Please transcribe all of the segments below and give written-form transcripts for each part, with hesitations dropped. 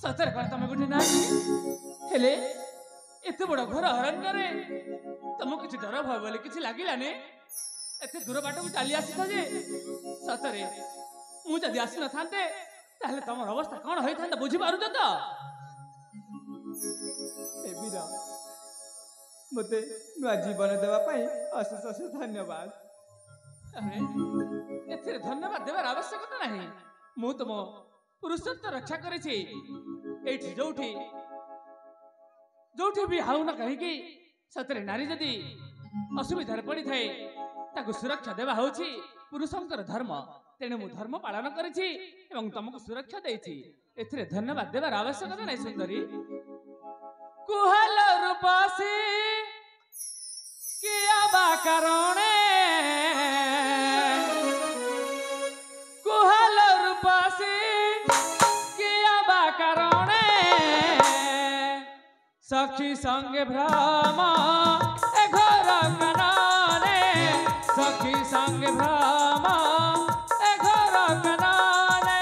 सतरे कौन तुम गोटे ना हेले एते बड़ घर अरण्य तुमको किसी डर भय बोले किसी लगिलानी एते दूर बाट को चली आसी जे सतरे मुझे आसी न था तुम अवस्था कौन होता बुझी पार तो मत नुआ जीवन देवाई अशेष अशेष धन्यवाद। अरे धन्यवाद देवार आवश्यकता नहीं मु तुम पुरुषत्व रक्षा करी जोठी जोठी भी हाउ न कहीं सतरे नारी जदि असुविधा पड़ी थाए ताकू सुरक्षा देवा होची पुरुषंकर धर्म तेणु मु धर्म पालन करी तुमको सुरक्षा देती एथिरे धन्यवाद देवार आवश्यकता नहीं सुंदरी कुहल रूपासी किया बा करणे कुहल रूपासी किया बा करणे सखी संगे भ्रम ए घर कनाने सखी संगे भ्रम ए घर कनाने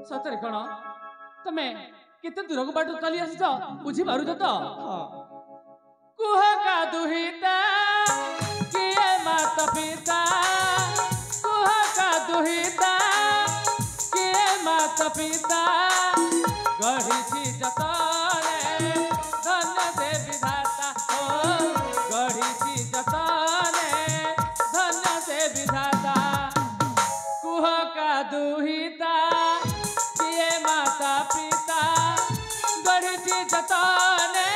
सतरे कौन तमे केते दूर को बाट चली आस बुझी पार तो कुह का दुहिता किए माता पिता कुह का दुहिता किए माता पिता गढ़ी जतने धन्य से विधाता गढ़ी जतने धन्य से विधाता कुह का दुहिता किए माता पिता गढ़ी जतने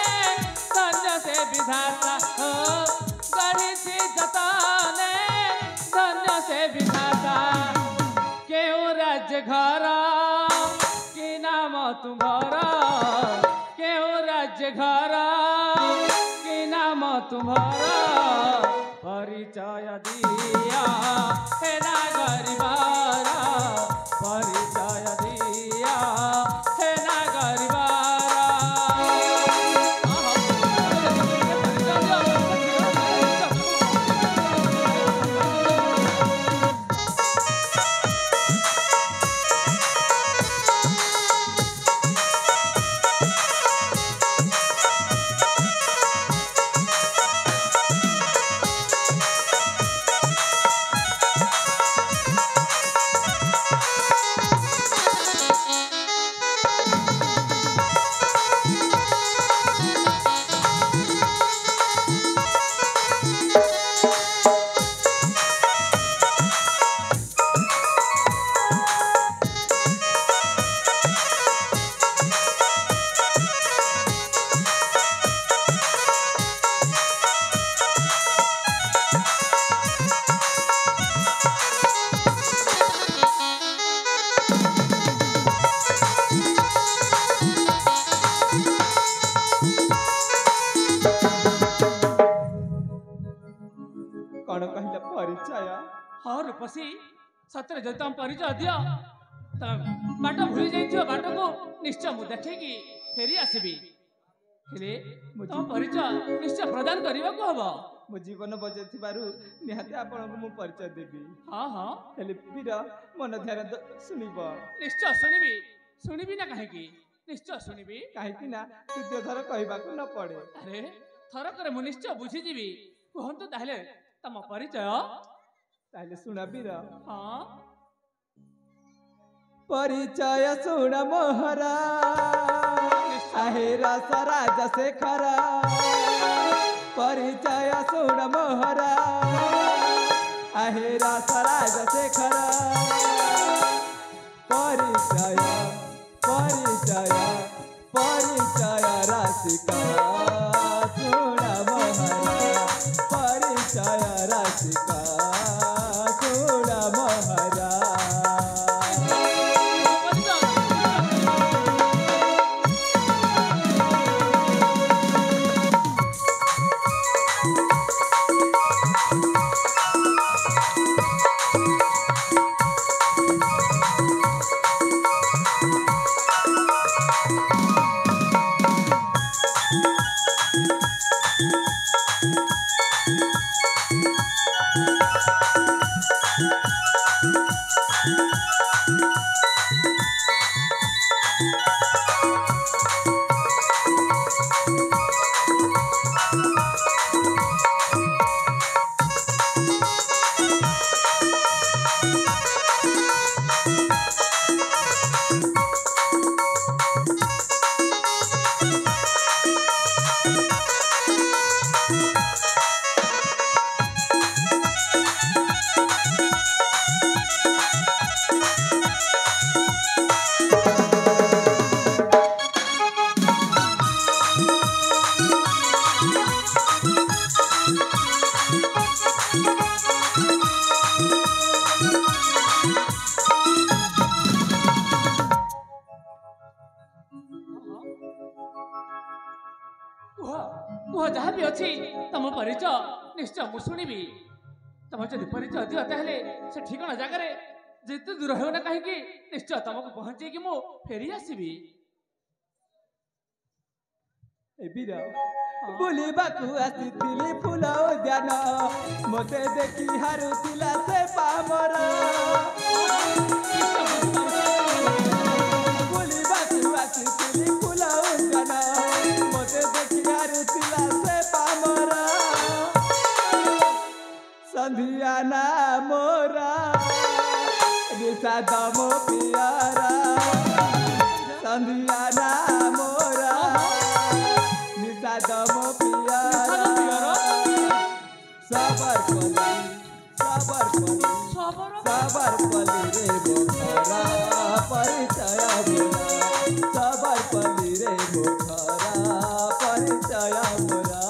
धन्य से विधाता गढ़ी जतने धन्य से विधाता केहू राज्य घर कि नाम तुम्हारा केहू राज्य घर कि नाम तुम्हारा परिचय दिया हे नागरिबारा परिचय दिया हे नागरिबारा रूपसी सतरे जो तुम परिचय दियो बाट भूली जाइयो बाट को निश्चय मु देखी फेरी आसबी तुम परिचय निश्चय प्रदान करने को हम मो जीवन बचाई निहाती आपन को मु परिचय देबी। हाँ हाँ हेले वीर मन ध्यान सुनिब निश्चय सुनिबी सुनिबी ना कहीं निश्चय सुनिबी कहीं ना तृतीय थर कहवाक न पड़े। अरे थरक मु निश्चय बुझीजी कहतु ताहले तम परिचय ताहले सुना वीर। हाँ परिचय सुण मोहरा आहे रस राजशेखर परिचय सुण मोहरा आहे रस राजशेखर परिचय परिचय परिचय रसिका सुण मोहरा परिचय रसिका सुण मोहरा जहाँ भी अच्छी तुम परिचय निश्चय मु शुणी तुम जब परिचय दियो ताहले से ठिकाना जगह जिते दूर हो ना कहीं निश्चय तुमको पहुंचे कि मु फेरी आसबी बुलिबाकू आसीथिली फूल उद्यान मते देखी हारुथिला से पामर बुलिबाकू आसीथिली फूल उद्यान मते देखी हारुथिला से पामर संधिया ना मोरा निशा दमो पियारा संधिया ना मोरा दमो पियारा सबर पली रे मोखरा परिचय मोरा सबर पली रे मोखरा परिचय मोरा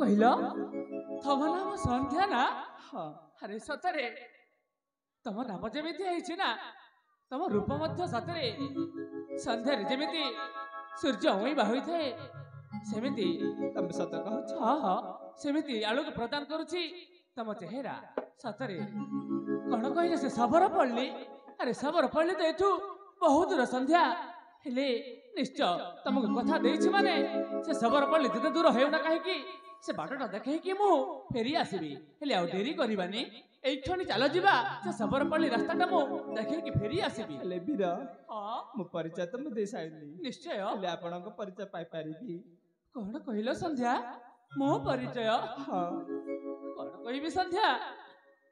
तम नाम संध्या ना अरे सतरे तम नाम जमी ना तम रूप सतरे संध्या जमी सूर्य उइबा होइथे सेमिति तम सत कहछ हाँ सेमिति आलोक प्रदान करुछि तम चेहरा सतरे कौन कहले से सबर पड़ली अरे सबर पड़ली तो एठू बहुत दूर संध्या हेले निश्चय तुमको कथा देछि माने से सबर पड़ली जिते दूर हेउ ना कहि कि से बाटटा देखे कि मु फेरी आसबी हेले आ देरी करबानी एठनी चल जिबा से सबर पड़ली रास्ताटा मु देखे कि फेरी आसबी हेले बीरा मु परिचय त मु दे साइली निश्चय हेले आपनक परिचय पाई पारिबी कौन कहलो संध्या मो परिचय कौन कहबी संध्या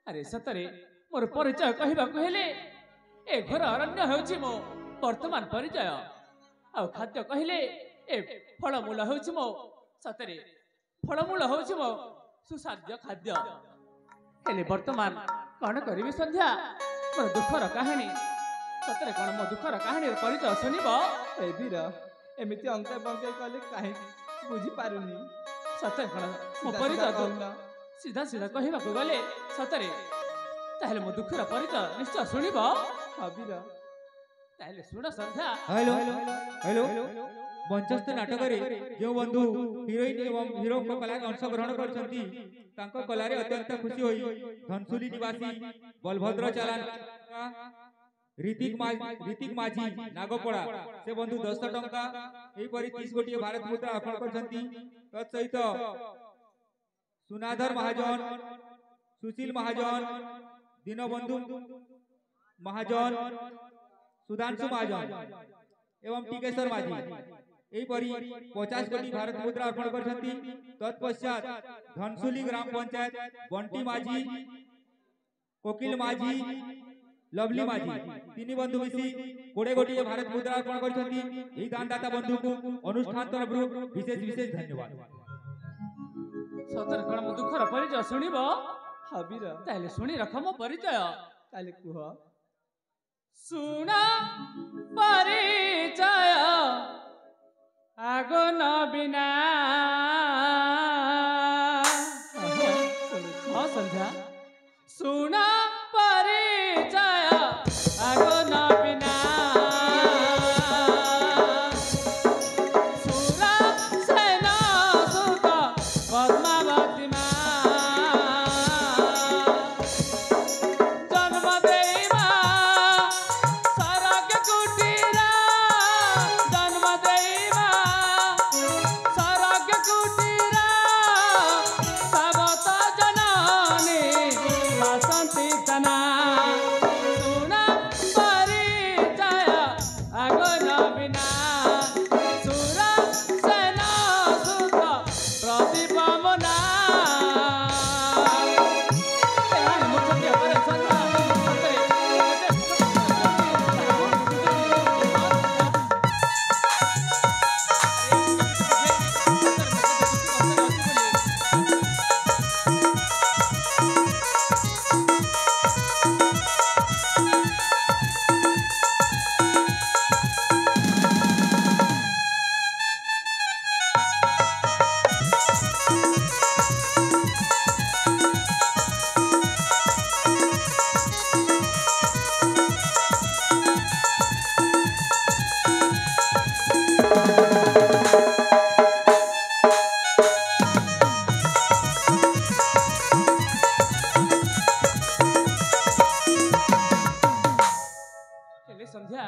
अरे सतरे मोर परिचय कहबाकू हेले ए घर अरण्य हेउछि मो वर्तमान परिचय आ खाद्य कहले ए फलमूल हेउछि मो सतरे फलमूल होउछि मो सुसाध्य खाद्य हेले वर्तमान कौन करिबी संध्या मोर दुखर कहानी सतरे कौन मो दुखर कहानी परिचय सुनिब ए वीर ଏମିତି ଅଙ୍କା ବଙ୍କା କଲେ କାହିଁକି ବୁଝିପାରୁନି। ସତରେ କଣ ମୋ ସିଧା ପରିଚୟ କହୁନ। ସିଧା ସିଧା କହିବାକୁ ଗଲେ ସତରେ ତାହେଲେ ମୋ ଦୁଃଖର ପରିଚୟ ନିଶ୍ଚୟ ଶୁଣିବ। ହଁ ବୀର। ତାହେଲେ ଶୁଣ ସନ୍ଧ୍ୟା। हेलो हेलो मंचस्थ नाटक जो बंधु हिरोइन एवं हिरो कला अंशग्रहण करछंती तांको कलारे अत्यंत खुशी होई धनसुली निवासी बलभद्र चालान ऋतिक माझी नागपड़ा से बंधु 10 टंका एही परि 30 गोटी भारत मुद्रा अर्पण करछंती तत्सहित सुनाधर महाजन सुशील महाजन दीनबंधु महाजन सुधांशु महाजन एवं टीकेश्वर माझी एहीपरी 50 कोटी भारत मुद्रा अर्पण करछंती तत्पश्चात धनसुली ग्राम पंचायत बंटी माझी कोकिल माझी लवली माझी तीन बंधु मिसी 20 कोटी भारत मुद्रा अर्पण करछंती एही दानदाता बंधु को अनुष्ठान तरफरु विशेष विशेष धन्यवाद। ସତରେ କଣ ମୋ ଦୁଃଖର ପରିଚୟ ଶୁଣିବ? ହଁ ବୀର। ତାହେଲେ ଶୁଣି ରଖ ମୋ ପରିଚୟ। ତାହେଲେ କୁହ। ଶୁଣ ପରିଚୟ ଆଗ ନ ବିନା। ହଁ ସନ୍ଧ୍ୟା ଶୁଣ ପରିଚୟ ଆଗ ନ ବିନା। ସୁର ସେନ ସୁତ ପଦ୍ମାବତୀ ମା ଜନ୍ମ ଦେଇବା ସରଗ କୁଟୀର ଜନ୍ମ ଦେଇବା ସରଗ କୁଟୀର ସାବତ ଜନନୀ ବାସନ୍ତୀ ତନା। ଶୁଣ ପରିଚୟ ଆଗ ନ ବିନା। ସୁର ସେନ ସୁତ ପ୍ରଦୀପ ମନା। ସନ୍ଧ୍ୟା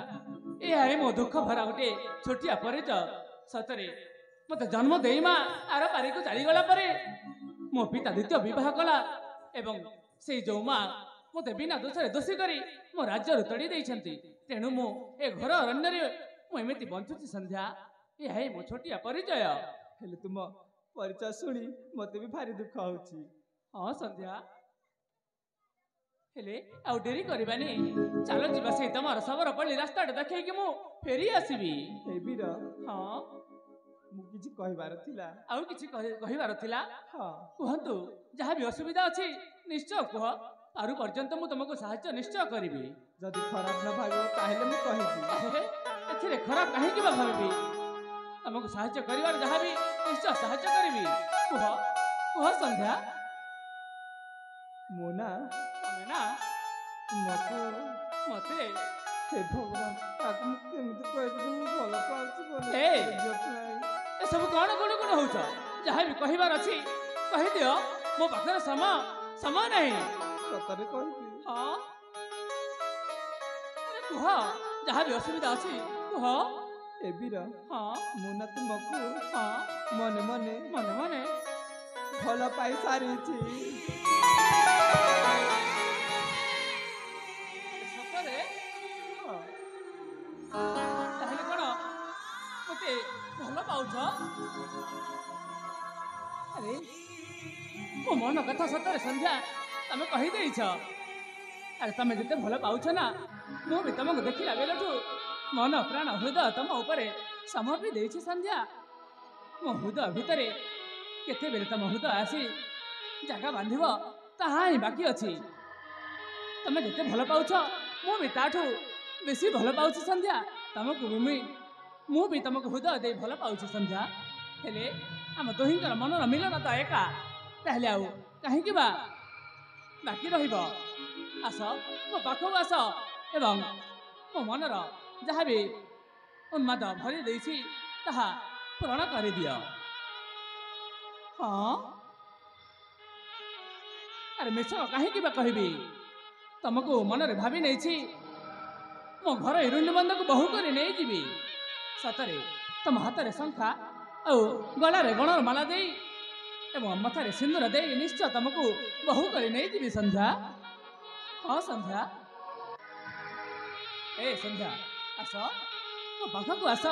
ଏହା ମୋ ଦୁଃଖ ଭରା ଗୋଟେ ଛୋଟିଆ ପରିଚୟ। ସତରେ ମତେ ଜନ୍ମ ଦେଇ ମା ଆର ପାରିକୁ ଚାଲିଗଲା ପରେ ମୋ ପିତା ଦ୍ୱିତୀୟ ବିବାହ କଲା ଏବଂ ସେଇ ଯୋଉ ମା ମତେ ବିନା ଦୋଷରେ ଦୋଷୀ କରି ମୋ ରାଜ୍ୟରୁ ତଡ଼ି ଦେଇଛନ୍ତି। ତେଣୁ ମୁଁ ଏ ଘର ଅରଣ୍ୟରେ ମୁଁ ଏମିତି ବଞ୍ଚୁଛି ସନ୍ଧ୍ୟା। ଏହା ମୋ ଛୋଟିଆ ପରିଚୟ। ହେଲେ ତୁମ ପରିଚୟ ଶୁଣି ମତେ ବି ଭାରି ଦୁଃଖ ହଉଛି। ହଁ ସନ୍ଧ୍ୟା ହେଲେ ଆଉ ଡେରି କରିବାନି। ଚାଲ ଯିବା ସେଇ ତମର ସବରପଲ୍ଲୀ ରାସ୍ତାଟା ଦେଖେଇକି ମୁଁ ଫେରି ଆସିବି। ହେ ବୀର। ହଁ ମୁଁ କିଛି କହିବାର ଥିଲା। ଆଉ କିଛି କହିବାର ଥିଲା? ହଁ କୁହନ୍ତୁ। ଯାହା ବି ଅସୁବିଧା ଅଛି ନିଶ୍ଚୟ କୁହ। ପାରୁ ପର୍ଯ୍ୟନ୍ତ ମୁଁ ତମକୁ ସାହାଯ୍ୟ ନିଶ୍ଚୟ କରିବି। ଯଦି ଖରାପ ନ ଭାବିବ ତାହେଲେ ମୁଁ କହିବି। ଏଥିରେ ଖରାପ କାହିଁକି ବା ଭାବିବି? ତମକୁ ସାହାଯ୍ୟ କରିବାର ଯାହା ବି ନିଶ୍ଚୟ ସାହାଯ୍ୟ କରିବି। କୁହ କୁହ ସନ୍ଧ୍ୟା। ମୁଁ ନା ତମେ ନା ମତେ ହେ ଭଗବାନ ତାକୁ ମୁଁ କେମିତି କହିବି ମୁଁ ଭଲ ପାଉଛି ବୋଲି। ହେ ଏସବୁ କଣ ଗୁଣ ଗୁଣ ହଉଛ? ଯାହା ବି କହିବାର ଅଛି କହିଦିଅ। ମୋ ପାଖରେ ସମୟ ନାହିଁ। ସତରେ କହିବି। ହଁ କୁହ ଯାହା ବି ଅସୁବିଧା ଅଛି କୁହ। ଏ ବୀର। ହଁ ମୁଁ ନା ତୁମକୁ ହଁ ମନେ ମନେ ଭଲ ପାଇ ସାରିଛି। ସତରେ? ତାହେଲେ କଣ ମତେ ଭଲ ପାଉଛ? ଆରେ ମୋ ମନ କଥା ସତରେ ସନ୍ଧ୍ୟା ତମେ କହିଦେଇଛ। ଆରେ ତମେ ଯେତେ ଭଲ ପାଉଛ ନା ମୁଁ ବି ତମକୁ ଦେଖିଲା ବେଳଠୁ ମନ ପ୍ରାଣ ହୃଦୟ ତମ ଉପରେ ସମର୍ପି ଦେଇଛି ସନ୍ଧ୍ୟା। ମୋ ହୃଦୟ ଭିତରେ କେତେବେଳେ ତମ ହୃଦୟ ଆସି ଜାଗା ବାନ୍ଧିବ ତାହା ହିଁ ବାକି ଅଛି। ତମେ ଯେତେ ଭଲ ପାଉଛ ମୁଁ ବି ତାଠୁ ବେଶୀ ଭଲ ପାଉଛି ସନ୍ଧ୍ୟା। ତମକୁ ବି ମୁଁ ବି ତମକୁ ହୃଦୟ ଦେଇ ଭଲ ପାଉଛି ସନ୍ଧ୍ୟା। ହେଲେ ଆମ ଦୁହିଁଙ୍କର ମନର ମିଳନ ତ ଏକା, ତାହେଲେ ଆଉ କାହିଁକି ବା ବାକି ରହିବ? ଆସ ମୋ ପାଖକୁ ଆସ ଏବଂ ମୋ ମନର ଯାହା ବି ଉନ୍ମାଦ ଭରି ଦେଇଛି ତାହା ପୂରଣ କରିଦିଅ। ହଁ, ଆରେ ମିଛ କାହିଁକି ବା କହିବି? ତମକୁ ମନରେ ଭାବି ନେଇଛି ମୋ ଘର ଇରୁଣ୍ଡିବନ୍ଧକୁ ବୋହୂ କରି ନେଇଯିବି। ସତରେ ତମ ହାତରେ ଶଙ୍ଖା ଆଉ ଗଳାରେ ଗଣର ମାଳା ଦେଇ ଏବଂ ମଥାରେ ସିନ୍ଦୁର ଦେଇ ନିଶ୍ଚୟ ତମକୁ ବୋହୂ କରି ନେଇଯିବି ସନ୍ଧ୍ୟା। ହଁ ସନ୍ଧ୍ୟା, ଏ ସନ୍ଧ୍ୟା ଆସ ମୋ ପାଖକୁ ଆସ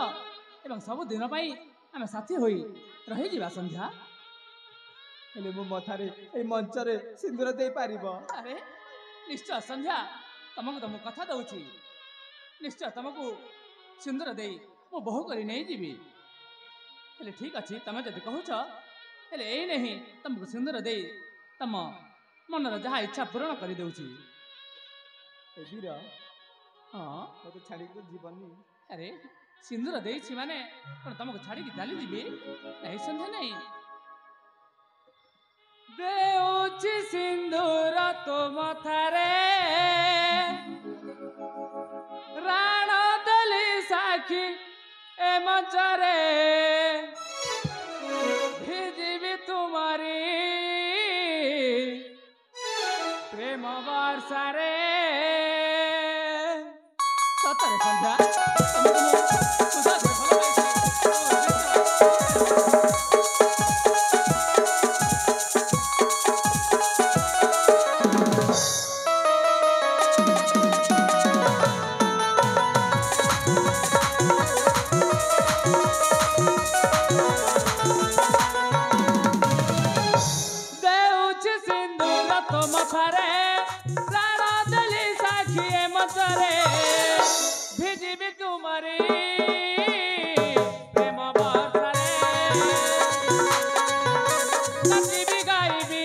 ଏବଂ ସବୁଦିନ ପାଇଁ ଆମେ ସାଥୀ ହୋଇ ରହିଯିବା ସନ୍ଧ୍ୟା। ହେଲେ ମୁଁ ମଥାରେ ଏଇ ମଞ୍ଚରେ ସିନ୍ଦୁର ଦେଇପାରିବ? ଆରେ ନିଶ୍ଚୟ ସନ୍ଧ୍ୟା, ତମକୁ ତ ମୁଁ କଥା ଦଉଛି, ନିଶ୍ଚୟ ତମକୁ ସିନ୍ଦୁର ଦେଇ ମୁଁ ବୋହୂ କରି ନେଇଯିବି। ହେଲେ ଠିକ୍ ଅଛି, ତମେ ଯଦି କହୁଛ, ହେଲେ ଏଇନେ ହିଁ ତମକୁ ସିନ୍ଦୁର ଦେଇ ତମ ମନର ଯାହା ଇଚ୍ଛା ପୂରଣ କରିଦେଉଛି। ଏ ବୀର, ହଁ, ମୋତେ ଛାଡ଼ିକି ତ ଯିବନି। ଆରେ ସିନ୍ଦୁର ଦେଇଛି ମାନେ କ'ଣ ତମକୁ ଛାଡ଼ିକି ଚାଲିଯିବି? ନାଇଁ ସନ୍ଧ୍ୟା ନାଇଁ, ଦେଉଛି ସିନ୍ଦୁର ତୋ ମଥାରେ, ରାଣ ଦେଲି ସାକ୍ଷୀ ଏ ମଞ୍ଚରେ, ଭିଜିବି ତୁମରି ପ୍ରେମ ବର୍ଷାରେ। ସତରେ ସନ୍ଧ୍ୟା, ତମକୁ ମୁଁ ହୃଦୟରେ ଭଲ ପାଇଛି। ଦେଉଛି ସିନ୍ଦୁର ତୋ ମଥାରେ, ପ୍ରାଣ ଦେଲି ସାକ୍ଷୀ ଏ ମଞ୍ଚରେ, ଭିଜିବି ତୁମରି ପ୍ରେମ ବର୍ଷାରେ, ନାଚିବି ଗାଇବି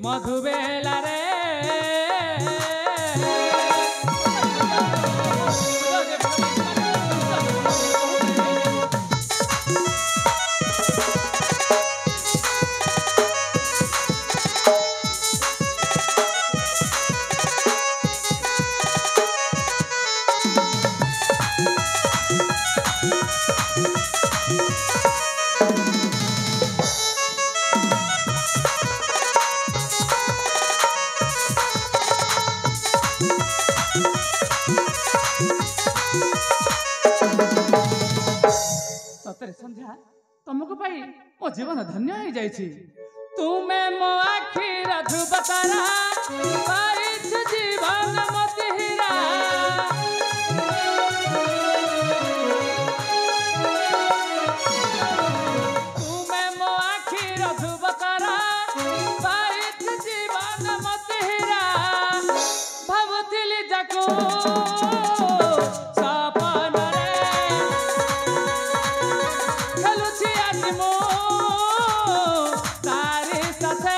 ମଧୁବେଲାରେ। ସତରେ ସନ୍ଧ୍ୟା, ତମକୁ ପାଇ ମୋ ଜୀବନ ଧନ୍ୟ ହେଇଯାଇଛି। ତୁମେ ମୋ ଆଖିର ଧ୍ରୁବ ତାରା, ପାଇଛୁ ଜୀବନ ମୋତି ହୀରା। ତୁମେ ମୋ ଆଖିର ଧ୍ରୁବ ତାରା, ପାଇଛୁ ଜୀବନ ମୋତି ହୀରା। ଭାବୁଥିଲି ଯାକୁ ସପନରେ, ଖେଲୁଛି ଆଜି ମୁଁ ତାରି ସାଥେ।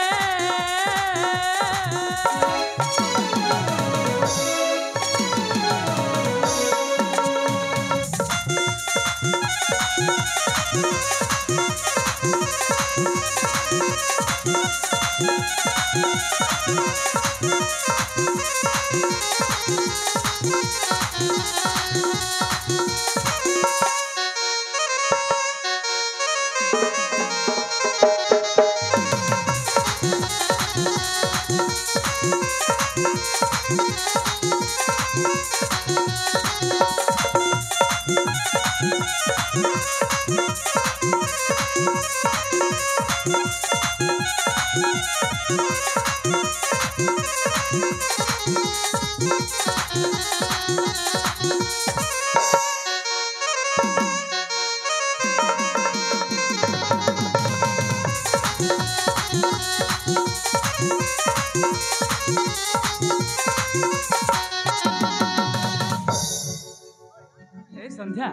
ହେ ସନ୍ଧ୍ୟା,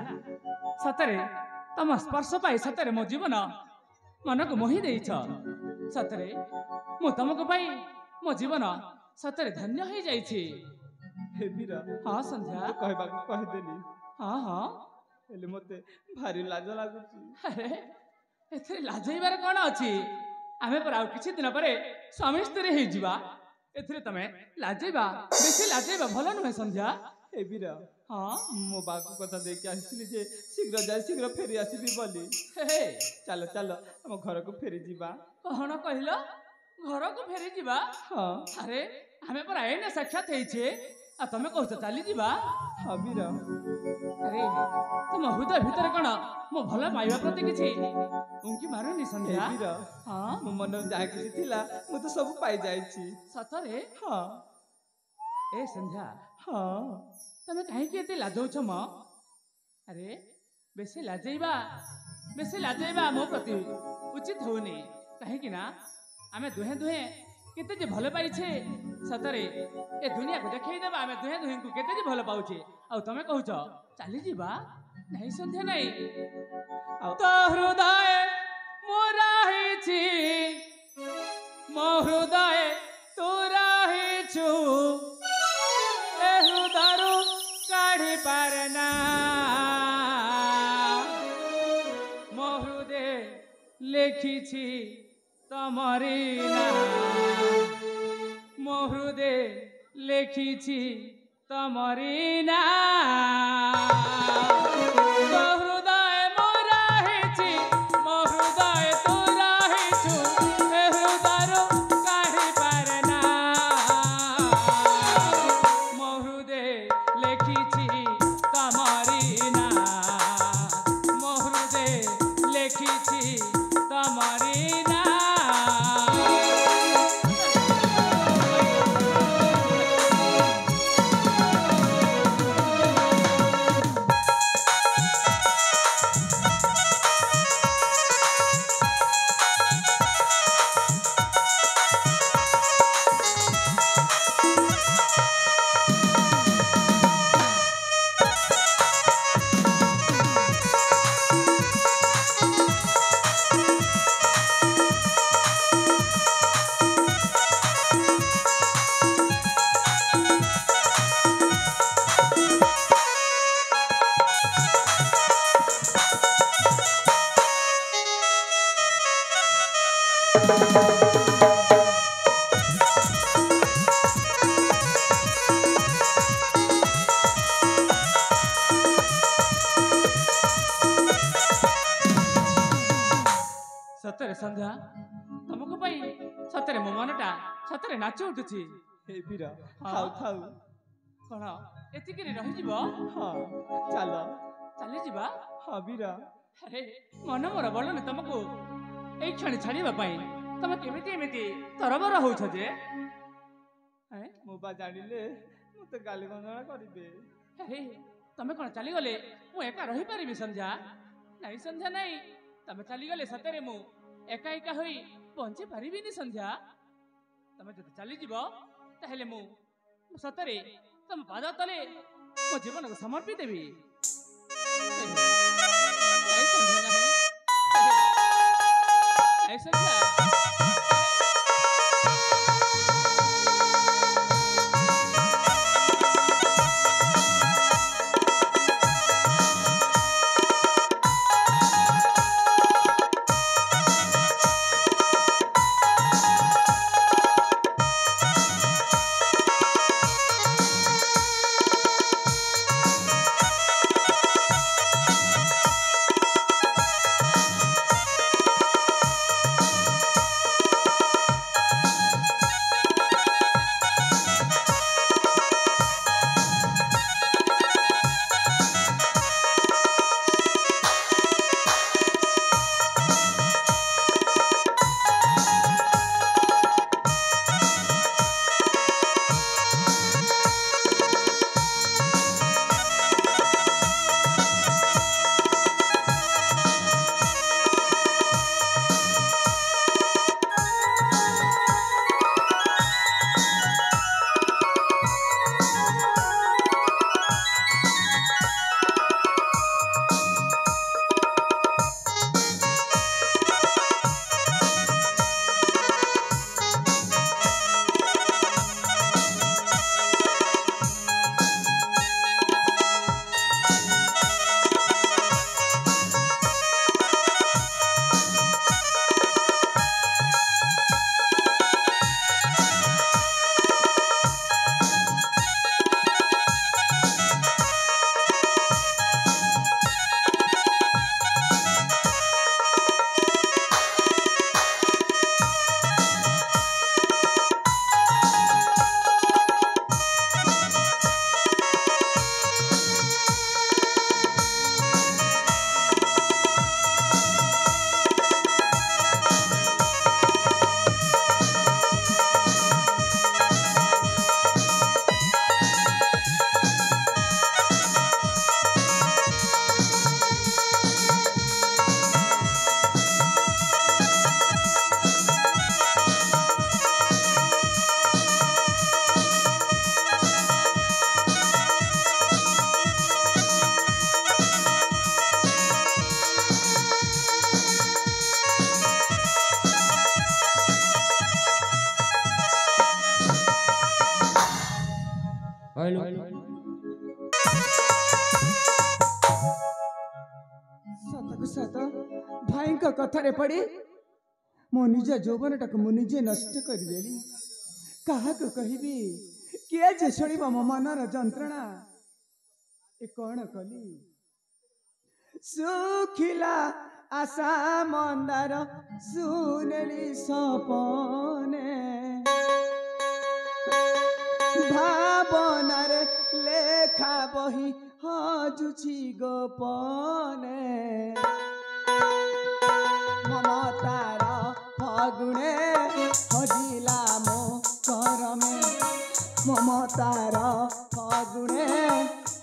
ସତରେ ତମ ସ୍ପର୍ଶ ପାଇ ସତରେ ମୋ ଜୀବନ ମନକୁ ମୋହି ଦେଇଛ। ସତରେ ମୁଁ ତମକୁ ପାଇ ମୋ ଜୀବନ ସତରେ ଧନ୍ୟ ହେଇଯାଇଛି। ହେ ବୀର, ହଁ ସନ୍ଧ୍ୟା, କହିବାକୁ କହିଦେଲି। ହଁ ହଁ ହେଲେ ମତେ ଭାରି ଲାଜ ଲାଗୁଛି। ଆରେ ଏଥିରେ ଲାଜେଇବାର କ'ଣ ଅଛି? ଆମେ ପରା ଆଉ କିଛି ଦିନ ପରେ ସ୍ୱାମୀ ସ୍ତ୍ରୀ ହେଇଯିବା। ଏଥିରେ ତମେ ଲାଜେଇବା, ବେଶୀ ଲାଜେଇବା ଭଲ ନୁହେଁ ସନ୍ଧ୍ୟା। ଏ ବୀର, ହଁ ମୋ ବାକୁ କଥା ଦେଇକି ଆସିଥିଲି ଯେ ଶୀଘ୍ର ଯାଇ ଶୀଘ୍ର ଫେରି ଆସିବି ବୋଲି। ହେ ଚାଲ ଚାଲ ଆମ ଘରକୁ ଫେରି ଯିବା। କ'ଣ କହିଲ? ଘରକୁ ଫେରି ଯିବା? ହଁ ଆରେ ଆମେ ପରା ଏଇନେ ସାକ୍ଷାତ ହେଇଛେ, ଆଉ ତମେ କହୁଛ ଚାଲିଯିବା? ହଁ ବୀର। ଆରେ ତୁମ ହୃଦୟ ଭିତରେ କ'ଣ ମୋ ଭଲ ପାଇବା ପ୍ରତି କିଛି ଉଙ୍କି ମାରୁନି ଏ ସନ୍ଧ୍ୟା? ବୀର, ହଁ ମୋ ମନରେ ଯାହା କିଛି ଥିଲା ମୁଁ ତ ସବୁ ପାଇଯାଇଛି। ସତରେ? ହଁ ଏ ସନ୍ଧ୍ୟା, ହଁ ତମେ କାହିଁକି ଏତେ ଲାଜଉଛ ମ? ଆରେ ବେଶୀ ଲାଜେଇବା ମୋ ପ୍ରତି ଉଚିତ ହଉନି। କାହିଁକି ନା ଆମେ ଦୁହେଁ ଦୁହେଁ କେତେ ଯେ ଭଲ ପାଇଛେ। ସତରେ ଏ ଦୁନିଆକୁ ଦେଖେଇଦେବା ଆମେ ଦୁହେଁ ଦୁହେଁଙ୍କୁ କେତେ ଯେ ଭଲ ପାଉଛେ। ଆଉ ତମେ କହୁଛ ଚାଲିଯିବା? ନାହିଁ ସନ୍ଧ୍ୟା ନାହିଁ। ଆଉ ତ ହୃଦୟ ମୁଁ ରହିଛି, ମୋ ହୃଦୟ ତୁ ରହିଛୁ, ଏ ହୃଦୟରୁ କାଢି ପାରେନା। ମୋ ହୃଦୟ ଲେଖିଛି ତମରି ନାଁ, ମୋ ହୃଦୟ ଲେଖିଛି ତମରି ନାଁ। ତୋ ହୃଦୟ ମୁଁ ରହିଛି, ମୋ ହୃଦୟ ତୁ ରହିଛୁ, ଏ ହୃଦୟରୁ କାଢି ପାରେନା। ମୋ ହୃଦୟ ଲେଖିଛି ତମରି ନାଁ, ମୋ ହୃଦୟ ଲେଖିଛି ତମରି ନାଁ। ସତରେ ସନ୍ଧ୍ୟା, ତମକୁ ପାଇଁ ସତରେ ମୋ ମନଟା ସତରେ ନାଚି ଉଠୁଛି। ହେ ବୀର, ହଁ। ଥାଉ ଥାଉ। କ'ଣ ଏତିକିରେ ରହିଯିବ? ହଁ ଚାଲ। ଚାଲିଯିବା? ହଁ ବୀର। ଆରେ ମନ ମୋର ବଳୁନି ତମକୁ ଏଇ କ୍ଷଣି ଛାଡ଼ିବା ପାଇଁ। ତମେ କେମିତି ଏମିତି ତରବର ହଉଛ ଯେ? ମୋ ବା ଜାଣିଲେ ମତେ ଗାଲି ଗଞ୍ଜଣା କରିବେ। ଆରେ ତମେ କ'ଣ ଚାଲିଗଲେ ମୁଁ ଏକା ରହିପାରିବି ସନ୍ଧ୍ୟା? ନାଇଁ ସନ୍ଧ୍ୟା ନାଇଁ, ତମେ ଚାଲିଗଲେ ସତରେ ମୁଁ ଏକା ଏକା ହୋଇ ବଞ୍ଚି ପାରିବିନି ସନ୍ଧ୍ୟା। ତମେ ଯଦି ଚାଲିଯିବ ତାହେଲେ ମୁଁ ସତରେ ତମ ପାଦ ତଳେ ମୋ ଜୀବନକୁ ସମର୍ପି ଦେବି। ନାଇଁ ସନ୍ଧ୍ୟା ନାହିଁ, ନାଇଁ ସନ୍ଧ୍ୟା। କହିଲୁ ସତକୁ ସତ ଭାଇଙ୍କ କଥାରେ ପଡ଼ି ମୋ ନିଜ ଯୌବନଟାକୁ ମୁଁ ନିଜେ ନଷ୍ଟ କରିଦେଲି। କାହାକୁ କହିବି? କିଏ ଯେ ଶୁଣିବ ମୋ ମନର ଯନ୍ତ୍ରଣା? ଏ କ'ଣ କଲି? ଶୁଖିଲା ଆଶା ମନ୍ଦାର ସୁନେଲି ସପନେ, ଭାବନାରେ ଲେଖା ବହି ହଜୁଛି ଗୋପନେ, ମମତାର ଫଗୁଣେ ହଜିଲା ମୋ କରମେ, ମମତାର ଫଗୁଣେ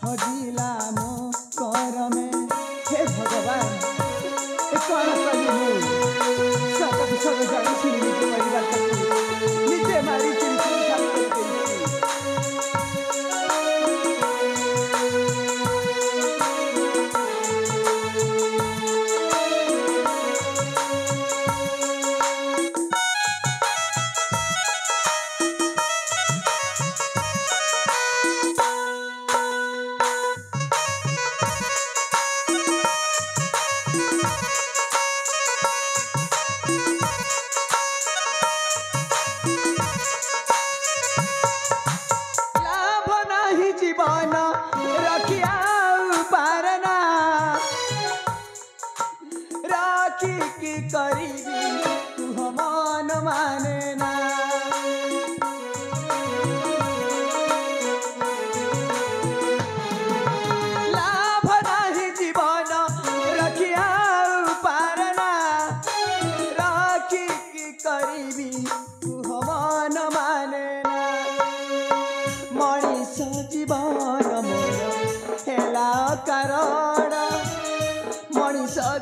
ହଜିଲା ମୋ କରମେ। ହେ ଭଗବାନ, ଏ କ'ଣ କଲି ମୁଁ? ସତକୁ ସତ ଜାଣି ଶୁଣି ନିଜ ପରିବାରଟାକୁ ନିଜେ ମାରି ଚୁରି ଖାଲି କରିଦେଇଛି।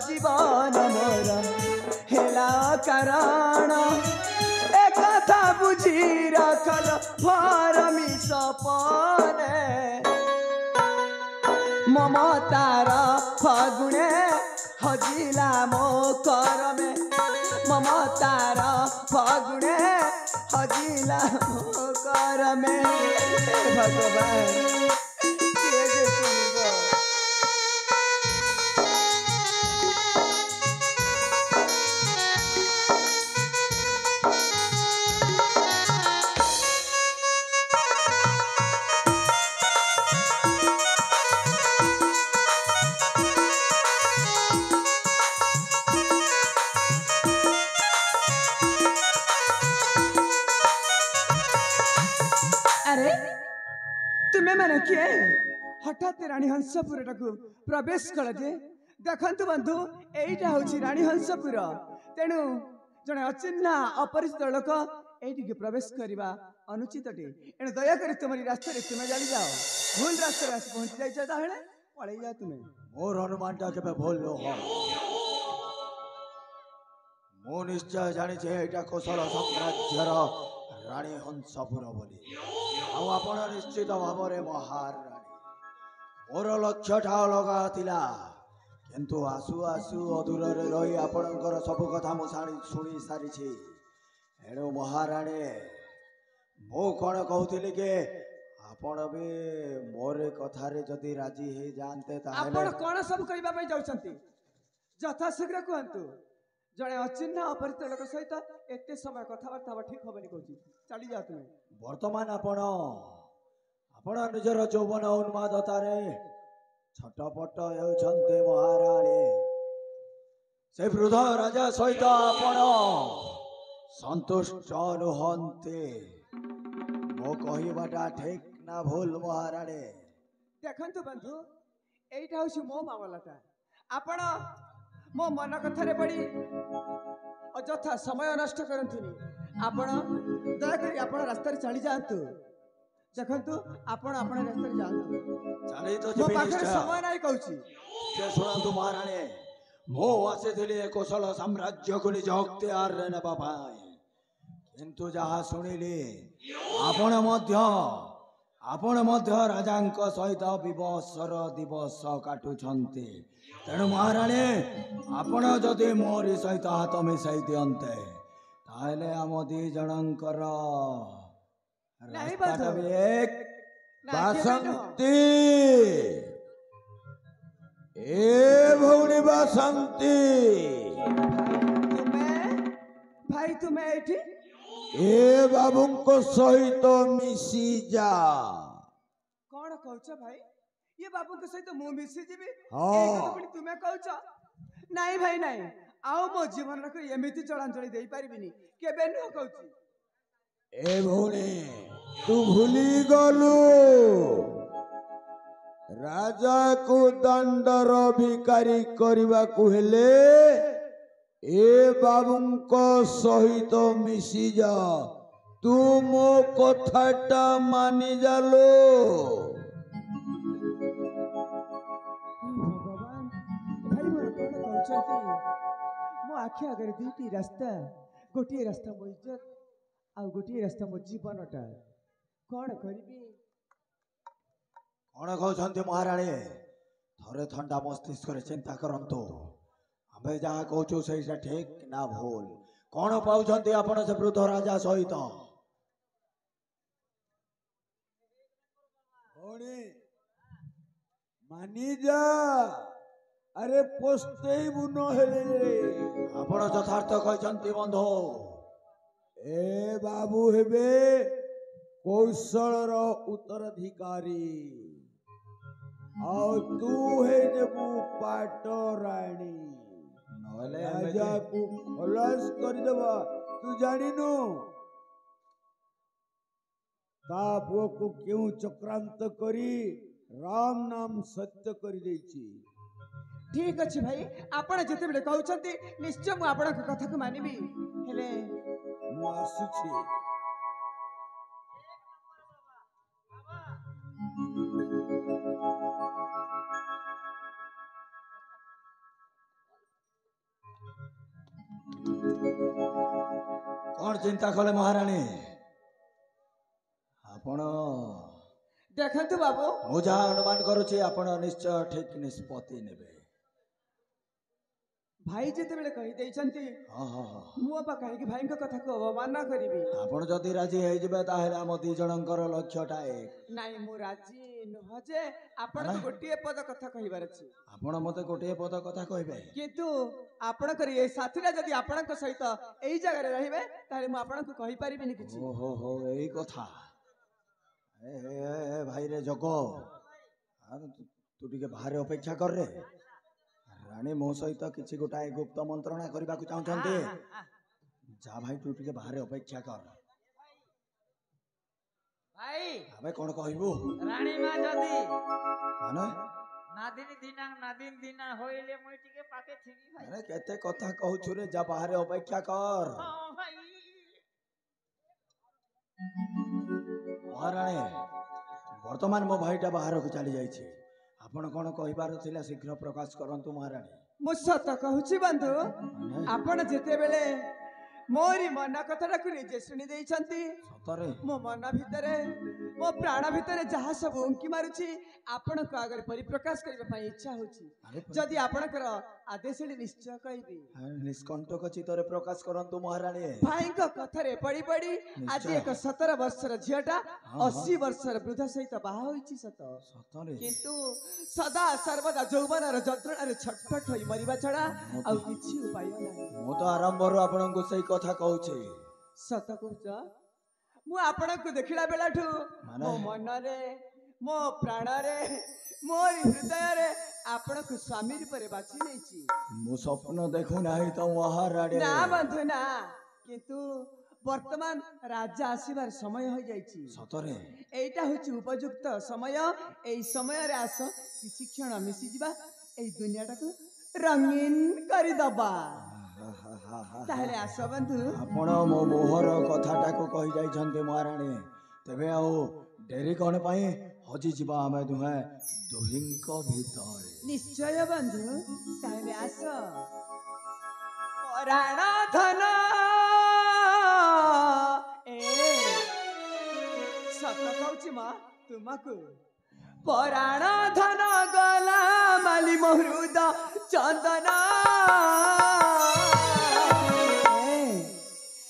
জীবন মোর হেলা কারণ এ কথা বুঝি রাখল ভরমি সপনে, মমতার ফগুণে হজিলা মো করমে, মমতার ফগুণে হজিলা মো করমে। ভগবান কিয়ে যে শুনিব? किए हठात रानी हंसपुर प्रवेश कल जे देखु बंधु यहीटा हूँ रानी हंसपुर, तेणु जड़े अचिन्हा अपरिचित लोक ये प्रवेश करने अनुचित अटे। एणु दयाक तुम्हारी रास्ता तुम्हें जानी जाओ, भूल रास्ते पहुंची जाए पलि जा तुम्हें। मोर अनुमानटा केबे भूल न हो, मु निश्चय जानी एटा कौशल साम्राज्यर रानी हंसपुर बोली। आपण निश्चित भाव महाराणी मोर लक्ष्यटा अलगा थिला, किंतु आसु आसु अधूर रही आपणकर सब कथा शुणी सारी। एणु महाराणी मु कौन कहूली कि आपण भी मोर कथार जदि राजी हो जाते कौन सब कहवाई जाऊँगी? यथाशीघ्र कहतु। जड़े अचिन्हा अपरिचित लोक सहित एत समय कथबार्ता हम ठीक हेनी कह चली जा तुम्हें। वर्तमान आपण निजर यौवन उन्मादतार छटपट होती महाराणी, से वृद्ध राजा सहित आपण संतुष्ट नुहंती। मो कहवाटा ठीक ना भूल महाराणी? देखु बंधु यहीटा हूँ मो मामलाटा। आपण मो मन कथार पड़ी अଯଥା समय नष्ट करंतुनी। आपण दयाकरी आपण रास्ता चली जातु। देखु आपण आपण रास्ता जातु। चली तो मो पाखरे समय नहीं कहूची। जे सुनंतु महाराणी, मो आसीथिली कौशल साम्राज्य को निज अख्तियार रे नेबा पाई, किंतु जहा सुनिली आपण मध्य राजांक सहित विवशर दिवस काटुछंती। तेणु महाराणी आपण जदि मोरी सहित हाथ मिसाई दियंते ताहले आम दी जनकर ନା କେବେ ନୁହଁ। ବାସନ୍ତୀ ଏ ଭଉଣୀ ବାସନ୍ତୀ ତୁମେ ଭାଇ ତୁମେ ଏଇଠି ଏ ବାବୁଙ୍କ ସହିତ ମିଶି ଯା। କଣ କହୁଛ ଭାଇ? ଇଏ ବାବୁଙ୍କ ସହିତ ମୁଁ ମିଶିଯିବି? ହଁ। ଏଇ କଥା ପୁଣି ତୁମେ କହୁଛ? ନାଇଁ ଭାଇ ନାଇଁ, ଆଉ ମୋ ଜୀବନଟାକୁ ଏମିତି ଚଳାଞ୍ଚଳି ଦେଇପାରିବିନି, କେବେ ନୁହଁ କହୁଛି। ଏ ଭଉଣୀ ତୁ ଭୁଲି ଗଲୁ ରାଜାକୁ ଦଣ୍ଡର ଭିକାରୀ କରିବାକୁ ହେଲେ ଏ ବାବୁଙ୍କ ସହିତ ମିଶି ଯା। ତୁ ମୋ କଥାଟା ମାନି ଯାଲୋ। ଭଗବାନ, ଭାଇ ମୋର କଣ କହୁଛନ୍ତି? ମୋ ଆଖି ଆଗରେ ଦୁଇଟି ରାସ୍ତା, ଗୋଟିଏ ରାସ୍ତା ମୋ ଇଜ୍ଜତ, ଆଉ ଗୋଟିଏ ରାସ୍ତା ମୋ ଜୀବନଟା। କଣ କରିବି? କଣ କହୁଛନ୍ତି ମହାରାଣୀ? ଥରେ ଥଣ୍ଡା ମସ୍ତିଷ୍କରେ ଚିନ୍ତା କରନ୍ତୁ। ଆମେ ଯାହା କହୁଛୁ ସେଇଟା ଠିକ ନା ଭୁଲ? କଣ ପାଉଛନ୍ତି ଆପଣ ସେ ବୃଦ୍ଧ ରାଜା ସହିତ? ଭଉଣୀ ମାନି ଯା। ଆରେ ପସ୍ତେଇବୁ ନହେଲେ। ଆପଣ ଯଥାର୍ଥ କହିଛନ୍ତି ବନ୍ଧୁ। ଏ ବାବୁ ହେବେ କୌଶଳର ଉତ୍ତରାଧିକାରୀ, ଆଉ ତୁ ହେଇନେବୁ ପାଟରାଣୀ। ନହେଲେ ରାଜାକୁ ଖଲାସ କରିଦେବା। ତୁ ଜାଣିନୁ ତା ପୁଅକୁ କେଉଁ ଚକ୍ରାନ୍ତ କରି ରାମ ନାମ ସତ୍ୟ କରିଦେଇଛି। ଠିକ ଅଛି ଭାଇ, ଆପଣ ଯେତେବେଳେ କହୁଛନ୍ତି ନିଶ୍ଚୟ ମୁଁ ଆପଣଙ୍କ କଥାକୁ ମାନିବି। ହେଲେ ମୁଁ ଆସୁଛି। କଣ ଚିନ୍ତା କଲେ ମହାରାଣୀ? ଆପଣ ଦେଖନ୍ତୁ ବାବୁ, ମୁଁ ଯାହା ଅନୁମାନ କରୁଛି ଆପଣ ନିଶ୍ଚୟ ଠିକ ନିଷ୍ପତ୍ତି ନେବେ। ଭାଇ ଯେତେବେଳେ କହିଦେଇଛନ୍ତି, ହଁ ହଁ ହଁ। ମୁଁ ଅବା କାହିଁକି ଭାଇଙ୍କ କଥାକୁ ଅବମାନନା କରିବି? ଆପଣ ଯଦି ରାଜି ହେଇଯିବେ ତାହେଲେ ଆମ ଦି ଜଣଙ୍କର ଲକ୍ଷ୍ୟଟା ଏକ। ନାଇଁ, ମୁଁ ରାଜି ନୁହଁ ଯେ ଆପଣଙ୍କୁ ଗୋଟିଏ ପଦ କଥା କହିବାର ଅଛି। ଆପଣ ମତେ ଗୋଟିଏ ପଦ କଥା କହିବେ? କିନ୍ତୁ ଆପଣଙ୍କର ଏ ସାଥୀଟା ଯଦି ଆପଣଙ୍କ ସହିତ ଏଇ ଜାଗାରେ ରହିବେ ତାହେଲେ ମୁଁ ଆପଣଙ୍କୁ କହିପାରିବିନି କିଛି। ଓହୋ ହୋ, ଏଇ କଥା। ଭାଇରେ ଜଗ, ତୁ ଟିକେ ବାହାରେ ଅପେକ୍ଷା କରରେ। ରାଣୀ ମୋ ସହିତ କିଛି ଗୋଟାଏ ଗୁପ୍ତ ମନ୍ତ୍ରଣା କରିବାକୁ ଚାହୁଁଛନ୍ତି। ଯା ଭାଇ, ତୁ ଟିକେ ବାହାରେ ଅପେକ୍ଷା କର। ଭାଇ ଆମେ କଣ କହିବୁ? ରାଣୀ ମା ଯଦି ମାନେ ନାଦିନ ଦିନା ହଇଲେ ମୁଇଁ ଟିକେ ପାକେ ଥିବି ଭାଇ। ଆରେ କେତେ କଥା କହୁଛୁ ରେ, ଯା ବାହାରେ ଅପେକ୍ଷା କର। ହଁ ଭାଇ। ମହାରାଣୀ, ବର୍ତ୍ତମାନ ମୋ ଭାଇଟା ବାହାରକୁ ଚାଲି ଯାଇଛି। ଆପଣ କଣ କହିବାର ଥିଲା ଶୀଘ୍ର ପ୍ରକାଶ କରନ୍ତୁ ମହାରାଣୀ। ମୁଁ ସତ କହୁଛି ବନ୍ଧୁ, ଆପଣ ଯେତେବେଳେ ମୋରି ମନ କଥାଟାକୁ ନିଜେ ଶୁଣି ଦେଇଛନ୍ତି, ସତରେ? ମୋ ମନ ଭିତରେ, ମୋ ପ୍ରାଣ ଭିତରେ ଯାହା ସବୁ ଉଙ୍କି ମାରୁଛି ଆପଣଙ୍କ ଆଗରେ ପରିପ୍ରକାଶ କରିବା ପାଇଁ ଇଚ୍ଛା ହଉଛି। ଯଦି ଆପଣଙ୍କର ଆଦେଶ ହେଲେ ନିଶ୍ଚୟ କହିବି। ନିଷ୍କଣ୍ଟକ ଚିତ୍ତରେ ପ୍ରକାଶ କରନ୍ତୁ ମହାରାଣୀ। ଭାଇଙ୍କ କଥାରେ ପଡି ପଡି ଆଜି ଏକ 17 ବର୍ଷର ଝିଅଟା 80 ବର୍ଷର ବୃଦ୍ଧ ସହିତ ବାହା ହୋଇଛି ସତ, ସତରେ? କିନ୍ତୁ ସଦା ସର୍ବଦା ଯୌବନର ଯନ୍ତ୍ରଣାରେ ଛଟପଟ ହୋଇ ମରିବା ଛଡା ଆଉ କିଛି ଉପାୟ ନାହିଁ। ମୁଁ ତ ଆରମ୍ଭରୁ ଆପଣଙ୍କୁ ସେଇ କଥା କହୁଛି। ସତ କହୁଛ? ମୁଁ ଆପଣଙ୍କୁ ଦେଖିଲା ବେଳଠୁ ମୋ ମନରେ, ମୋ ପ୍ରାଣରେ, ମୋରି ହୃଦୟରେ ଆପଣଙ୍କୁ ସ୍ୱାମୀ ରୂପରେ ବାଛି ନେଇଛି। ମୁଁ ସ୍ୱପ୍ନ ଦେଖୁନାହିଁ ତ ମହାରାଣୀ। ନା ବନ୍ଧୁ ନା, କିନ୍ତୁ ବର୍ତ୍ତମାନ ରାଜା ଆସିବାର ସମୟ ହୋଇଯାଇଛି। ସତରେ? ଏଇଟା ହଉଛି ଉପଯୁକ୍ତ ସମୟ। ଏଇ ସମୟରେ ଆସ କିଛି କ୍ଷଣ ମିଶିଯିବା, ଏଇ ଦୁନିଆଟାକୁ ରଙ୍ଗୀନ କରିଦବା। ତାହେଲେ ଆସ ବନ୍ଧୁ। ଆପଣ ମୋ ମୋହର କଥାଟାକୁ କହି ଯାଇଛନ୍ତି ମହାରାଣୀ, ତେବେ ଆଉ ଡେରି କଣ ପାଇଁ? ହଜିଯିବା ଆମେ ଦୁହିଁଙ୍କ ଭିତରେ। ନିଶ୍ଚୟ ବନ୍ଧୁ, ତାହେଲେ ଆସ। ପରାଣ ଧନ ସତ କହୁଛି ମା ତୁମକୁ, ପରାଣ ଧନ ଗଲା ମାଲି ମହୃଦ ଚନ୍ଦନ।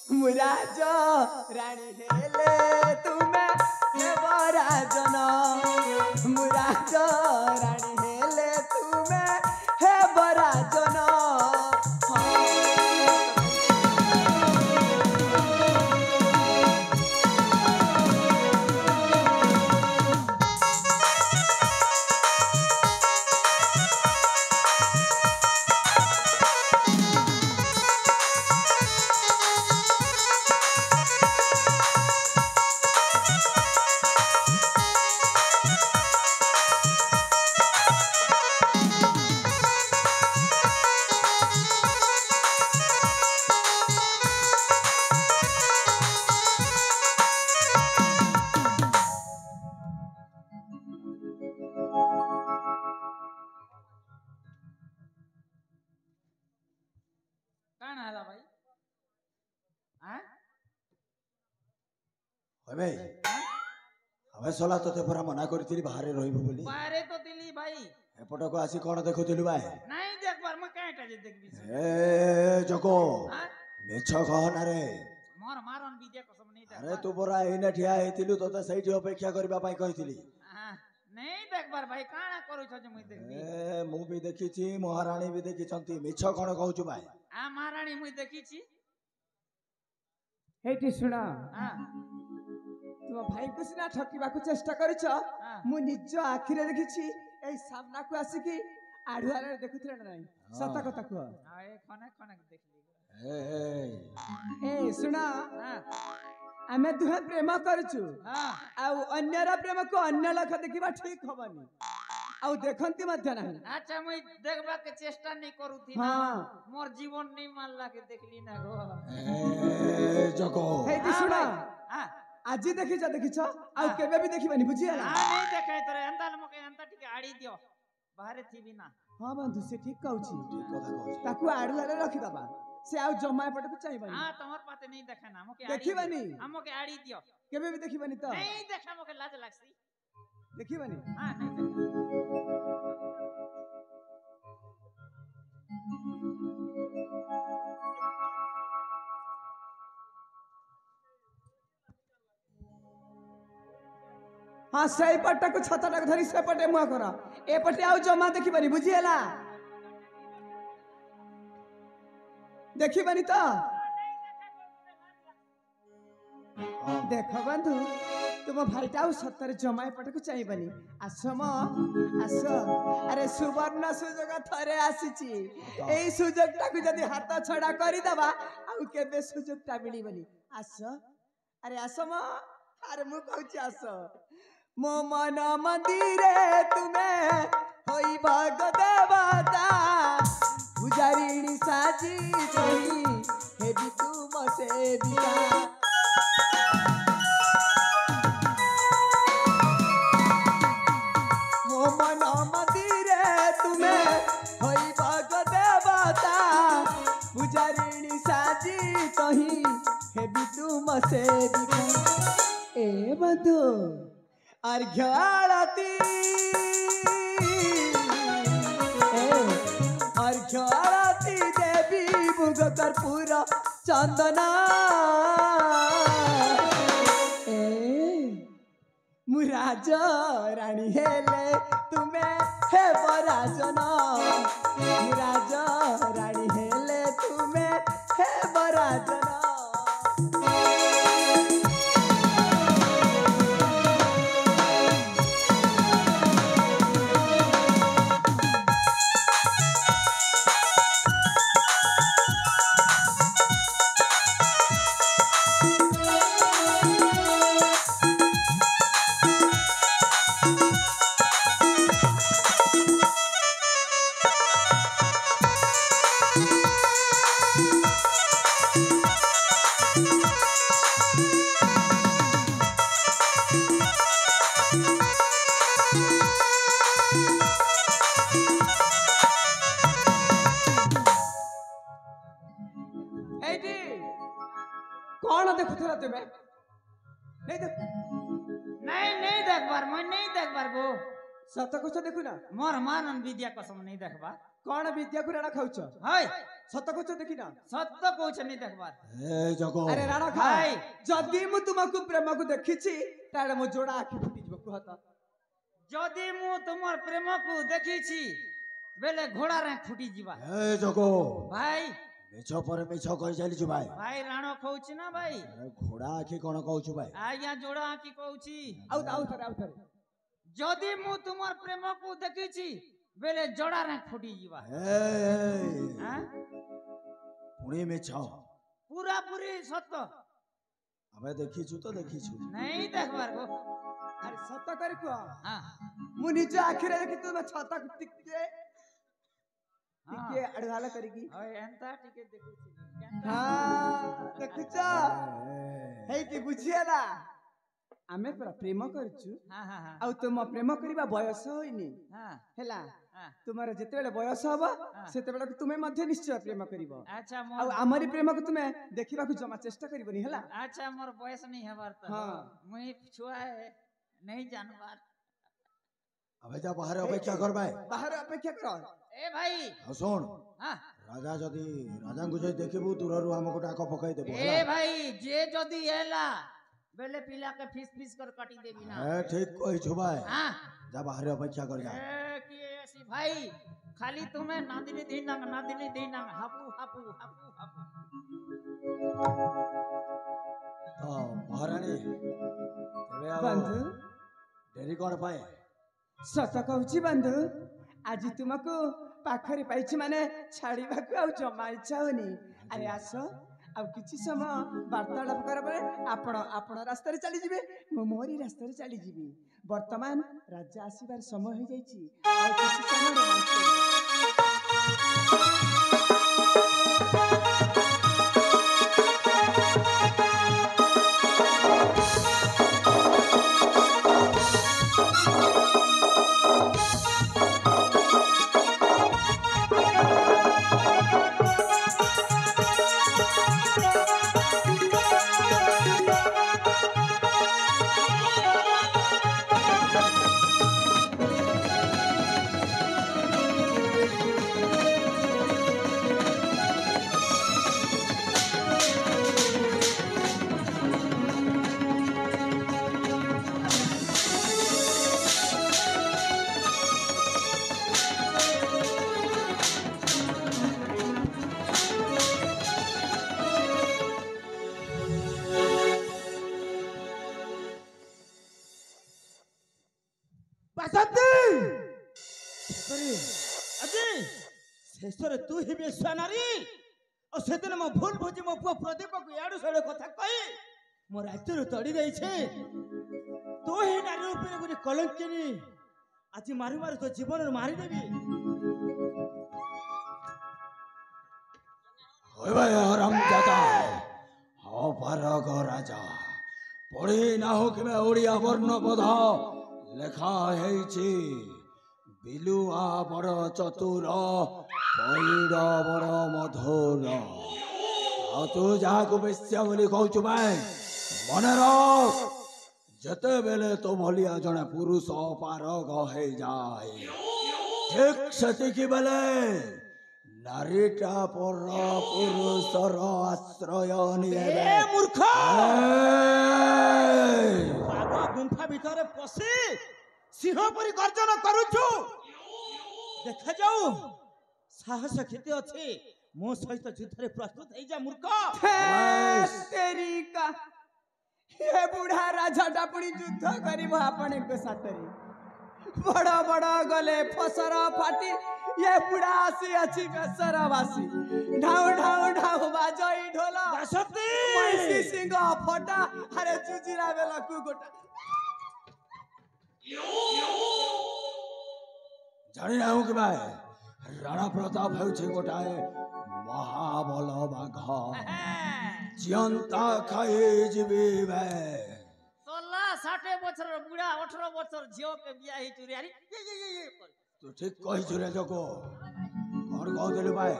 ମୁଁ ରାଜ ରାଣୀ ହେଲେ ତୁମେ ଦେବ ରାଜନ। ଏବେ ଆମେ ସଲା ତତେ ପରା ମନା କରିଥିଲି ବାହାରେ ରହିବୁ ବୋଲି बाहरे तो दिली भाई ଏପଟକୁ ଆସି କ'ଣ ଦେଖୁଥିଲୁ ଭାଇ नहीं देख बार मैं काटा जे देख बीच ଏ ଜଗୋ हां ମିଛ କହନା ରେ मोर मारन विद्या कसम नहीं देख ଆରେ ତୁ ପରା ଏଇନେ ଠିଆ ହେଇଥିଲୁ ତତେ ସେଇଠି ଅପେକ୍ଷା କରିବା ପାଇଁ କହିଥିଲି हां नहीं देख बार भाई काଣା करू छ जे मुई देखबी ଏ ମୁଁ ବି ଦେଖିଛି ମହାରାଣୀ ବି ଦେଖିଛନ୍ତି ମିଛ କ'ଣ କହୁଛୁ ଭାଇ आ महारानी मुई देखी छी ଏଇଠି ଶୁଣ हां ତୁମ ଭାଇକୁ ସିନା ଠକିବାକୁ ଚେଷ୍ଟା କରିଛ हां ମୁଁ ନିଜ ଆଖିରେ ଦେଖିଛି ଏଇ ସାମ୍ନାକୁ ଆସିକି ଆଢୁଆରେ ଦେଖୁଥିଲେ ନା ନାହିଁ ସତ କଥା କୁହ हां ए खने खने देखली ଏ ଏ ଶୁଣ हां ଆମେ ଦୁହେଁ ପ୍ରେମ କରୁଛୁ हां ଆଉ ଅନ୍ୟର ପ୍ରେମକୁ ଅନ୍ୟ ଲୋକ ଦେଖିବା ଠିକ ହବନି ଆଉ ଦେଖନ୍ତି ମଧ୍ୟ ନାହିଁ अच्छा मुई देखबा के चेष्टा नहीं करू थी ना ହଁ मोर जीवन नहीं मानला के देखली ना गो ଏ ଜଗୋ ଏଇଠି हां ଶୁଣ भाई हां ଆଜି ଦେଖିଛ ଆଉ ହଁ। କେବେ ବି ଦେଖିବାନି ବୁଝିଗଲା हां नहीं देखाय तोरे एंता मके एंता टिके आड़ी दियो बाहरे थी ना ହଁ ବନ୍ଧୁ ସେ ଠିକ କହୁଛି ଠିକ କଥା କହୁଛୁ ତାକୁ ଆଡୁଆରେ ରଖିଦବା ସେ ଆଉ ଜମା ଏପଟକୁ ଚାହିଁବନି हां तमर पाते नहीं देखना मके ଦେଖିବାନି हमके आड़ी दियो କେବେ ବି ଦେଖିବାନି ତ नहीं देखा मके लाज लागसी ଦେଖିବାନି हां नहीं देखा ହଁ ସେଇ ପଟକୁ ଛତାଟାକୁ ଧରି ସେପଟେ ମୁହଁ କର ଏପଟେ ଆଉ ଜମା ଦେଖିବାନି ବୁଝିହେଲା ଦେଖିବାନି ତ ଦେଖ ବନ୍ଧୁ ତୁମ ଭାଇଟା ଆଉ ସତରେ ଜମା ଏପଟକୁ ଚାହିଁବନି ଆସ ମ ଆସ ଆରେ ସୁବର୍ଣ୍ଣ ସୁଯୋଗ ଥରେ ଆସିଛି ଏଇ ସୁଯୋଗଟାକୁ ଯଦି ହାତ ଛଡା କରିଦବା ଆଉ କେବେ ସୁଯୋଗଟା ମିଳିବନି ଆସ ଆରେ ଆସ ମ ଆରେ ମୁଁ କହୁଛି ଆସ ମୋ ମନ ମନ୍ଦିରେ ତୁମେ ହୋଇ ଭାଗ ଦେବତା ପୂଜାରିଣୀ ସାଜି କହି ହେବି ତୁମ ସେବିକା ମୋ ମନ ମନ୍ଦିରେ ତୁମେ ହୋଇ ଭାଗ ଦେବତା ପୂଜାରିଣୀ ସାଜି କହି ହେବି ତୁମ ସେବିକା ए बंधु अर्घ्य आरती अर्घ्य आरती देवी भुग कर्पूर चंदना मुराज रानी हेले तुम्हें हे राजन मुराज रानी हेले तुम्हें हे राजन कौन देखुला तुमे नहीं देख नहीं नहीं देख बार मैं नहीं देख बार गो सत कुछ देखु ना मोर मानन विद्या कसम नहीं देख बार कौन विद्या को राणा खाउछ हाय सत कुछ देखि ना सत्य कहछ नहीं देख बार ए जगो अरे राणा खाई जदी मु तुमको प्रेम को देखिछि तारे मो जोड़ा आखि फुटी जब कहत जदी मु तुमर प्रेम को देखिछि बेले घोड़ा रे फुटी जीवा ए जगो भाई मिछ पर मिछ कहि चलिछु भाई भाई राणो कहउछि ना भाई अरे घोड़ा आखि कोन कहउछु भाई आज्ञा जोड़ा आखि कहउछि आउ थरे जदी मु तुमर प्रेम को देखिछि बेले जोड़ा रे फुटी जीवा ए हां पुणी मिछ पूरा पूरी सत्य हमें देखिछु तो देखिछु नहीं देखबार गो अरे सत कर को हां मु निज आखि रे देखि तुम छता टिके टिके अडवाला करिकी ओए एंता टिके देखुछि हां देखुछ हे की बुझियाला आमे परा प्रेम करछु हाँ हाँ हाँ आउ तुम प्रेम करिबा बयस होइनी हाँ हैला हाँ। तुमर जेतेबेले बयस हबो सेतेबेले तुमे मध्ये निश्चय प्रेम करिबो अच्छा आउ मोर हमरी प्रेम को तुमे देखिबा को जमा चेष्टा करिबोनी हैला अच्छा मोर बयस नहीं हबार तो हाँ। मुई छुआ है नहीं जानबार अबे जा बाहर अपेक्षा कर भाई बाहर अपेक्षा कर ए भाई सुन हाँ राजा जदि राजा को जदि देखिबू दूररू हमको डाक पकाई देबो ए भाई जे जदी हेला बेले पिला के फीस फीस कर काटी देबी ना ए ठीक कहि छु भाई हाँ जा बाहर अपेक्षा कर जा ए की ऐसी भाई खाली तुम्हें नादिनी दीनांग हापू हापू हापू हापू तो महारानी तेरे आओ बंधु डेरी कोन पाए सत कहूची बंधु आज तुमको पाखरे पाइछि माने छाड़ीबा को आउ जमा इच्छा होनी अरे आसो आउ किछि समय वार्तालाप कर परे आपण रास्ता रे चली जिवे मो मोरी रास्ता रे चली जिवी वर्तमान राज्य आसीबार समय हो जाइछि आउ किछि समय रोमांच करिबा। शेषରେ ତୁ ହିଁ ବେଶ୍ୟା ନାରୀ ଆଉ ସେଦିନ ମୋ ଭୁଲ ବୁଝି ମୋ ପୁଅ ପ୍ରଦୀପକୁ ଇଆଡୁ ସିଆଡୁ କଥା କହି ମୋ ରାଜ୍ୟରୁ ତଡ଼ି ଦେଇଛେ ତୁ ହିଁ ନାରୀ ଉପରେ ଗୋଟେ କଳଙ୍କିନୀ ଆଜି ମାରୁ ମାରୁ ତୋ ଜୀବନରୁ ମାରିଦେବି। ओए भाई हराम जाता हो पारग राजा पढ़ी ना हो कि मैं ओडिया वर्ण पद लेखा हेछि बिलुआ बड़ चतुर पैड़ बड़ मधुर आ तू जहाँ को बेश्या बोली कहचु भाई मन रख जते बेले तो भलिया जने पुरुष पारग हे जाए ठीक सेतिकी बेले नारीटा पर पुरुषर आश्रय निये मूर्ख बाघ गुंफा भितर पଶି सिंह परी गर्जन करुछु देखा जाऊ साहस केते अछि मो सहित युद्धरे प्रस्तुत हे जा मूर्ख तेरी का ये बुढ़ा राजा डापुड़ी युद्ध करिबो आपने को सातरी बड़ा बड़ा गले फसर फाटी ये बुढ़ा आसी अछि बेसर वासी ढाउ ढाउ ढाउ बाजई ढोला बासती मैसी सिंह फटा अरे जुजिरा बेला कु गोटा जानी ना हूँ कि भाई राणा प्रताप हेउछि गोटाए महाबल बाघ जियंता खाई जीवी भाई 16-60 बछर बुढ़ा 18 बछर झियो के बिया ही चुरियारी ये तू ठीक कही रे जको कौन कहते भाई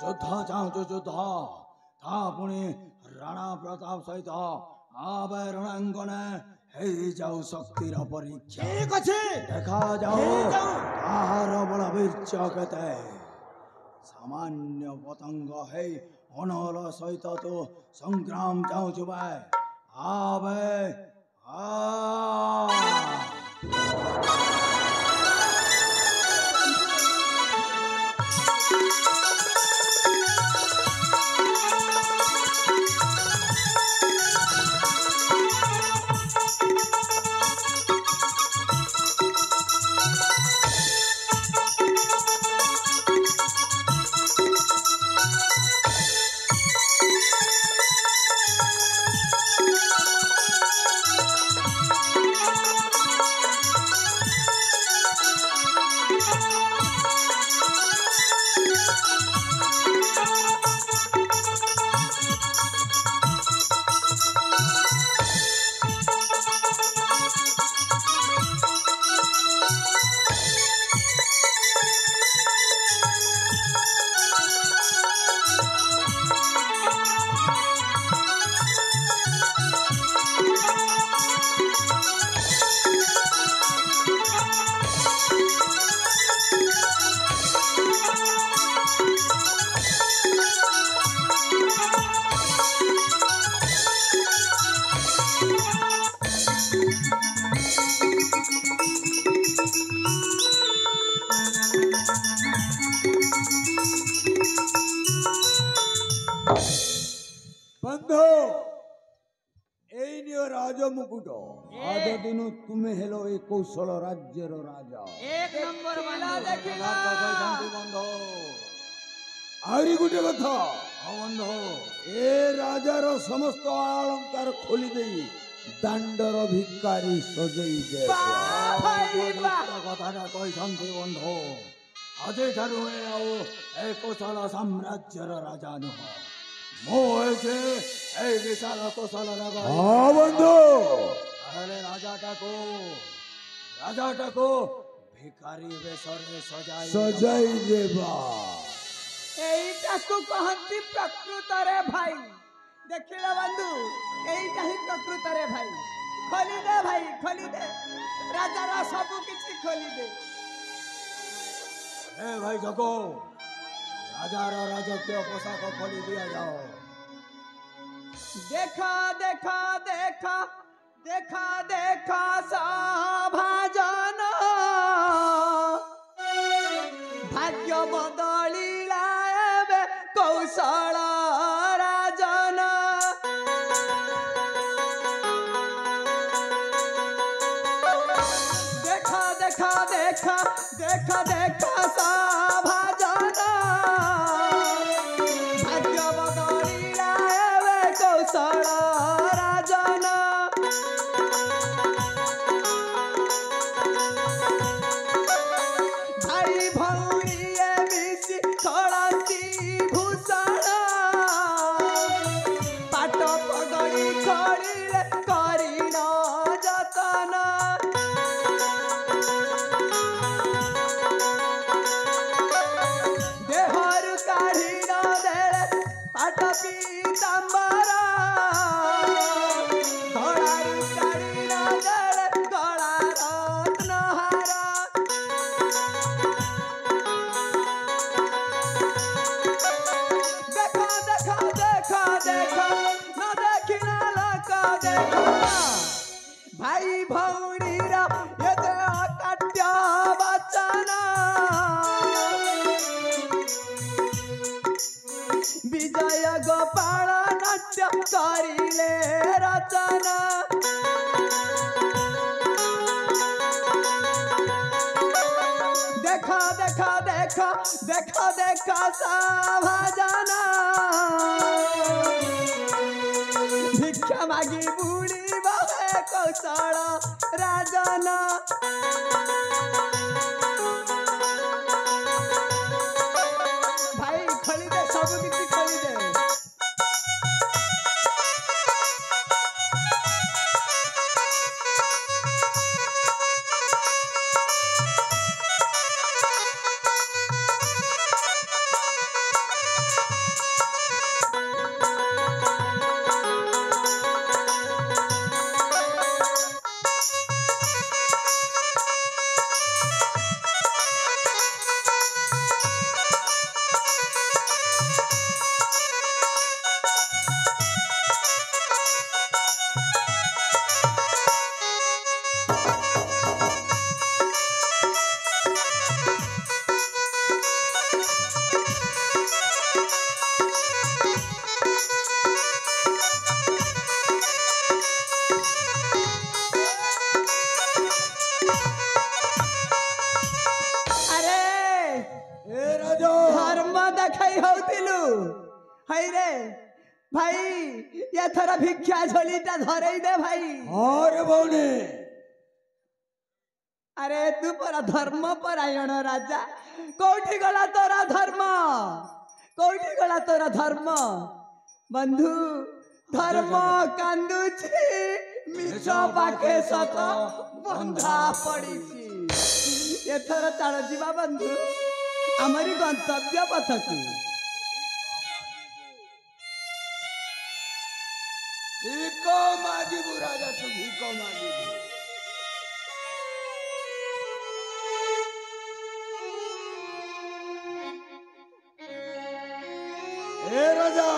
युद्ध चाहूँ युद्ध था पुणी राणा प्रताप सहित आवे रणांगने हे जाऊ शक्तिर परीक्षा ठीक अछि देखा जाओ ताहार बल वीर्य केते सामान्य पतंग है अनल सहित तो संग्राम चाहूँ भाई आवे आ मुकुट आज दिन तुम्हें हेलो ए कौशल राज्यर राजा एक नंबर बंधु बंधु आरी गुटे कथा बंधु ए राजार समस्त अलंकार खोली देई दांडर भिकारी सजई दे कथा कहते बंधु आज ठारू कौशल साम्राज्यर राजा नुह मो विशाल कौशल हाँ बंधु राजा को भिखारी बेसरे सजाई देबा এইটাকু কহନ୍ତି প্রকৃতরে ভাই দেখিলা বন্ধু এইটা হি প্রকৃতরে ভাই খোলি দে ভাই খোলি দে রাজার সবু কিছু খোলি দে ए भाई जगो राजार राजकीय पोशाक खोली दिया जाओ देखा देखा देखा देखा देखा सभाजन भाग्य बदलिला एबे कौशल राजन देखा देखा देखा देखा देखा सभाजन भाग्य बदलिला एबे कौशल राजन भाई भौणी मिशी खड़ती भूषण पाट पगड़ी खड़िले करिण जतन देहरु काढ़िण देले पाट पीताम्बर धड़ारु काढ़िण देले गला रत्नहार देखा देखा देखा देखा न देखिना लोक देखा भाई भौणीर एते अकाट्य वचन विजय गोपाल नाट्य करिले रचना देखा देखा देखा देखा देखा सभाजना भिक्षा मागी बुढ़ी बहे कौशल राजना भाई खोली दे सब किसी खोली दे रे भाई ये थोड़ा भिक्षा झोलीटा धरई दे भाई। और बौने अरे तू परा धर्म परायण राजा कोठी गला तोरा धर्म कोठी गला तोरा धर्म बंधु धर्म कांदुची मिछ पाखे सत बंधा पड़ीची एथर चाल जीवा बंधु आमरी गंतव्य पथकु भिको मागिबु राजा तू भिको मागिबु। ए राजा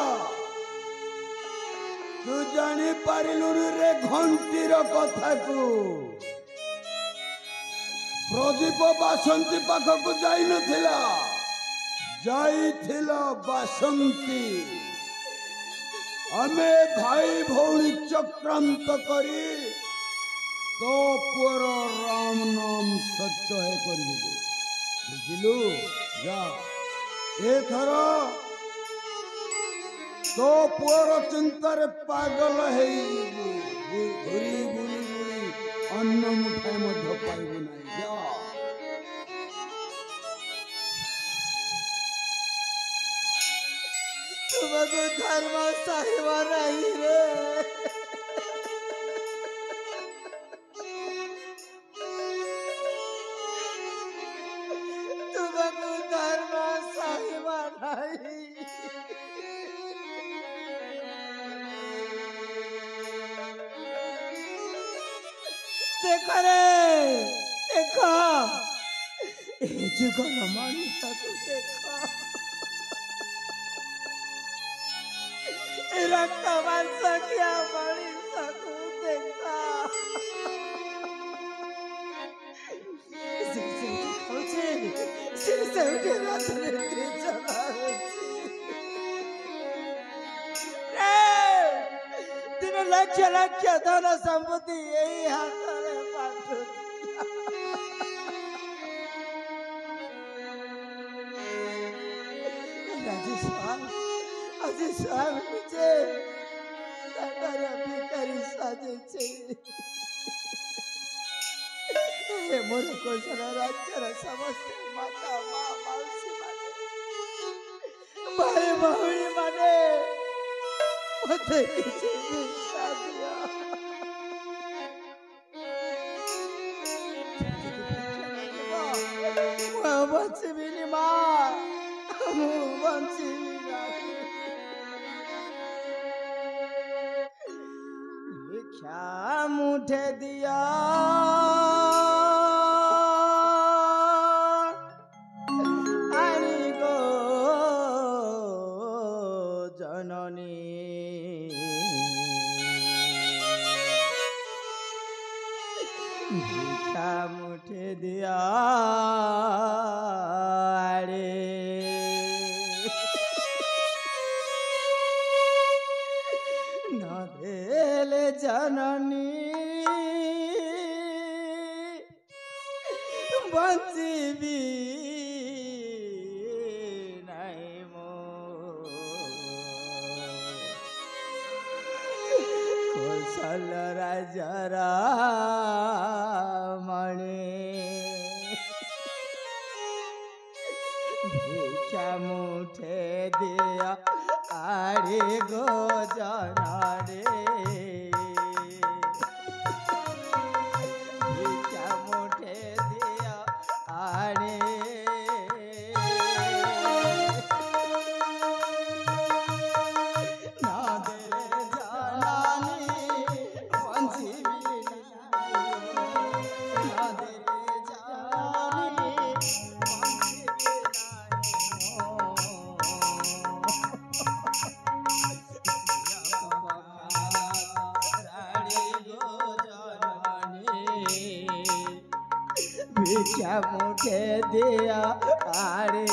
तू जानी पारिलुनु रे घंटीर कथा को प्रदीप बासंती पाखक जाई नथिला जाईथिला बासंती आमे भाई भौणी चक्रांत करी तो पुअर राम नाम सत्य है करबे बुझिलु जा एथर तो पुअर चिंतार पागल है घुरी बुली बुली अन्न मुठाई मध्य पाइबु नाही जा तुमको धर्म साहिब नहीं रे तुमको धर्म साहिब नहीं देखो रे देखो ए जुगर मनीष को देखो रक्त मांस क्या मनीष को देखो सिर से उठे रात्रि दिन लक्ष लक्ष धन संपत्ति यही हाथ में बांटू আজি স্বামী নিজে দাদার ভিখারি সাজেছে হে মোর কৌশল রাজ্যর সমস্ত মাতা মা মাউসী মানে ভাই ভৌণী মানে মতে কিছু ভিক্ষা দিও ମୁଁ ବଞ୍ଚିବିନି ମା ମୁଁ ବଞ୍ଚିବି ନାହିଁ भिक्षा मुठे दिया आनी गो जननी भिक्षा मुठे दिया जननी बंजीबी नहीं मो कौशल राजरा मणि भिक्षा मुठे दिया आड़े गो जनरे भिक्षा मुठे दिया आरे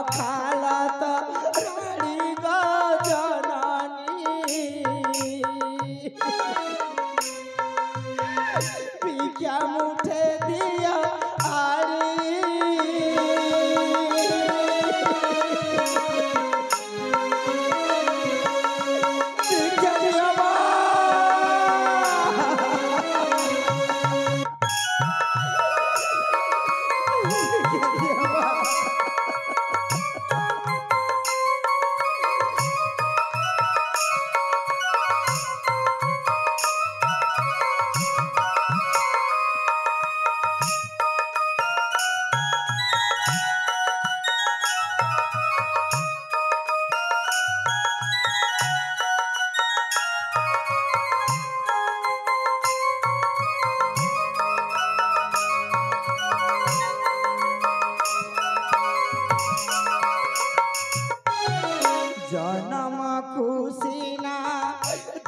पखाला तो रानी गो जननी भिक्षा मुठे दिया आड़ी भिक्षा दिया जनम खुशी ना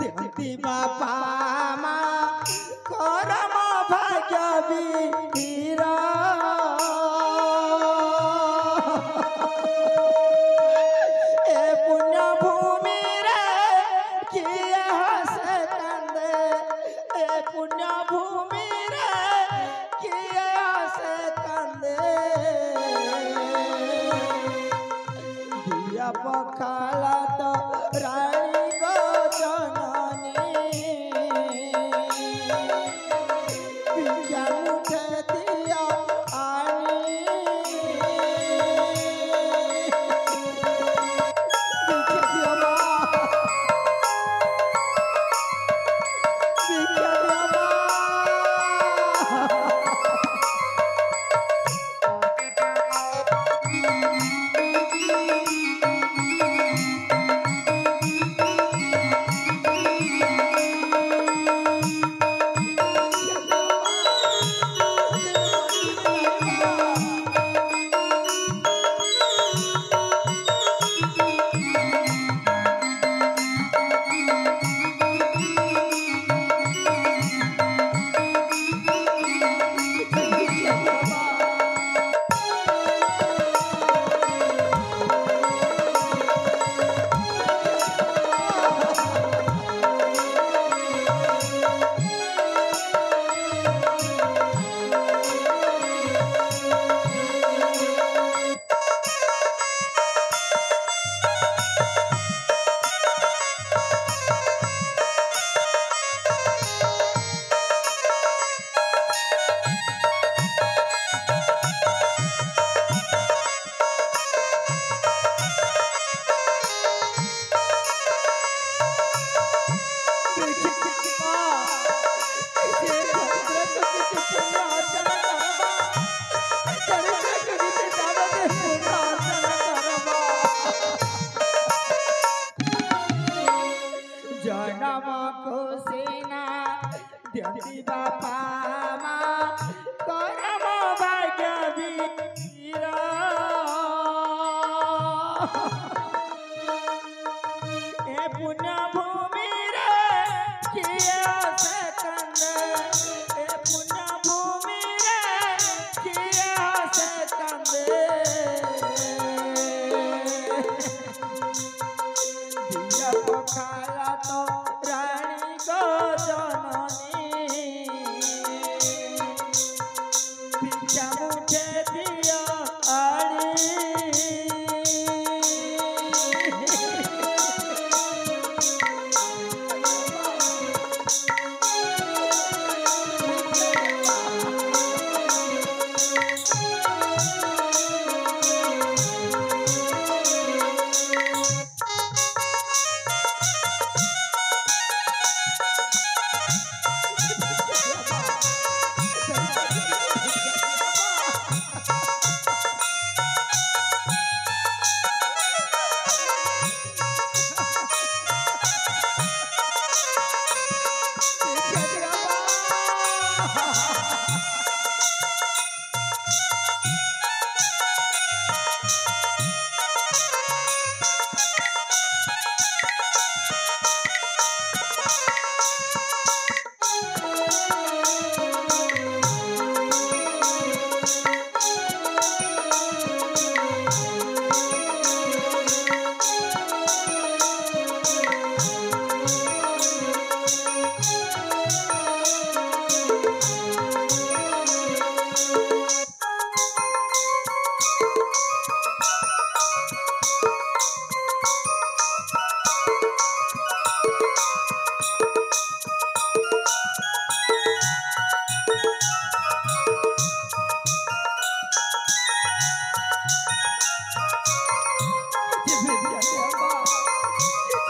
देती बापा माँ करम भाग्य वीरा ए पुण्य भूमि रे किए हसे कंदे ए पुण्य भूमि रे किए हसे कंदे दिया पखाला तो रानी गो जननी भिक्षा मुठे दिया आनी भिक्षा दिया माँ भिक्षा दिया माँ जनम खुशीना देती बापा माँ करम भाग्य वीरा ए पुण्य भूमि रे किए हसे कंदे ए पुण्य भूमि रे किए हसे कंदे दिया पखाला तो रानी गो जननी भिक्षा मुठे दिया आड़ी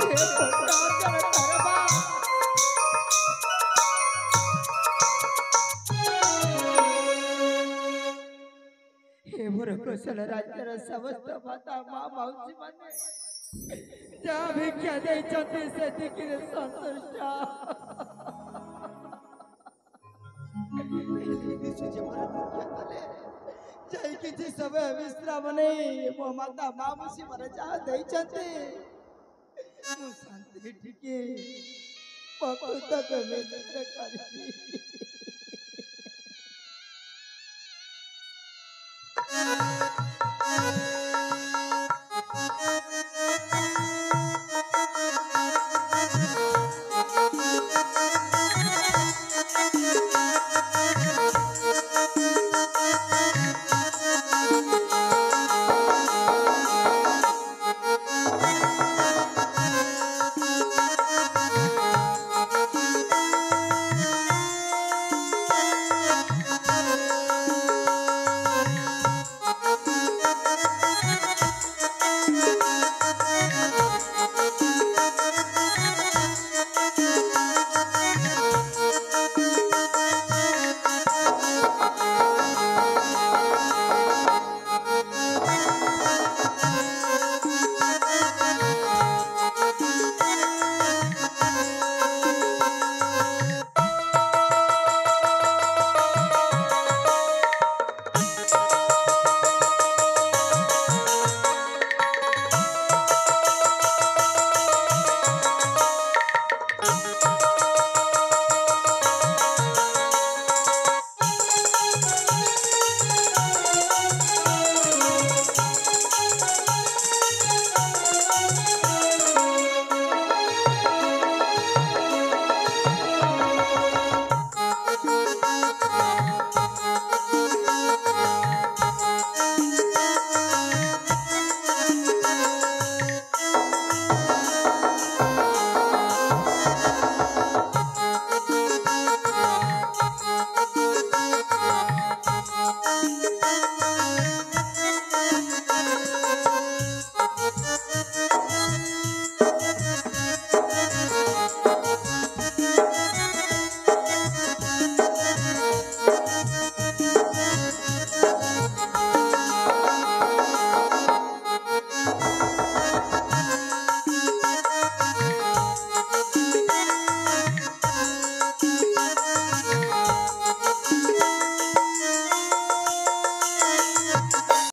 हे मोर कौशल राज्यर समस्त माता माँ माउसी माने जहाँ भिक्षा ଦେଇଛନ୍ତି ସେତିକିରେ ସନ୍ତୁଷ୍ଟ ଯାଇ କିଛି ସମୟ ବିଶ୍ରାମ ନେଇ ମୋ ମାତା ମାଉସୀ ମାନେ ଯାହା ଦେଇଛନ୍ତି ମୁଁ ଶାନ୍ତି ଟିକେ ପ୍ରକୃତ କରିବି।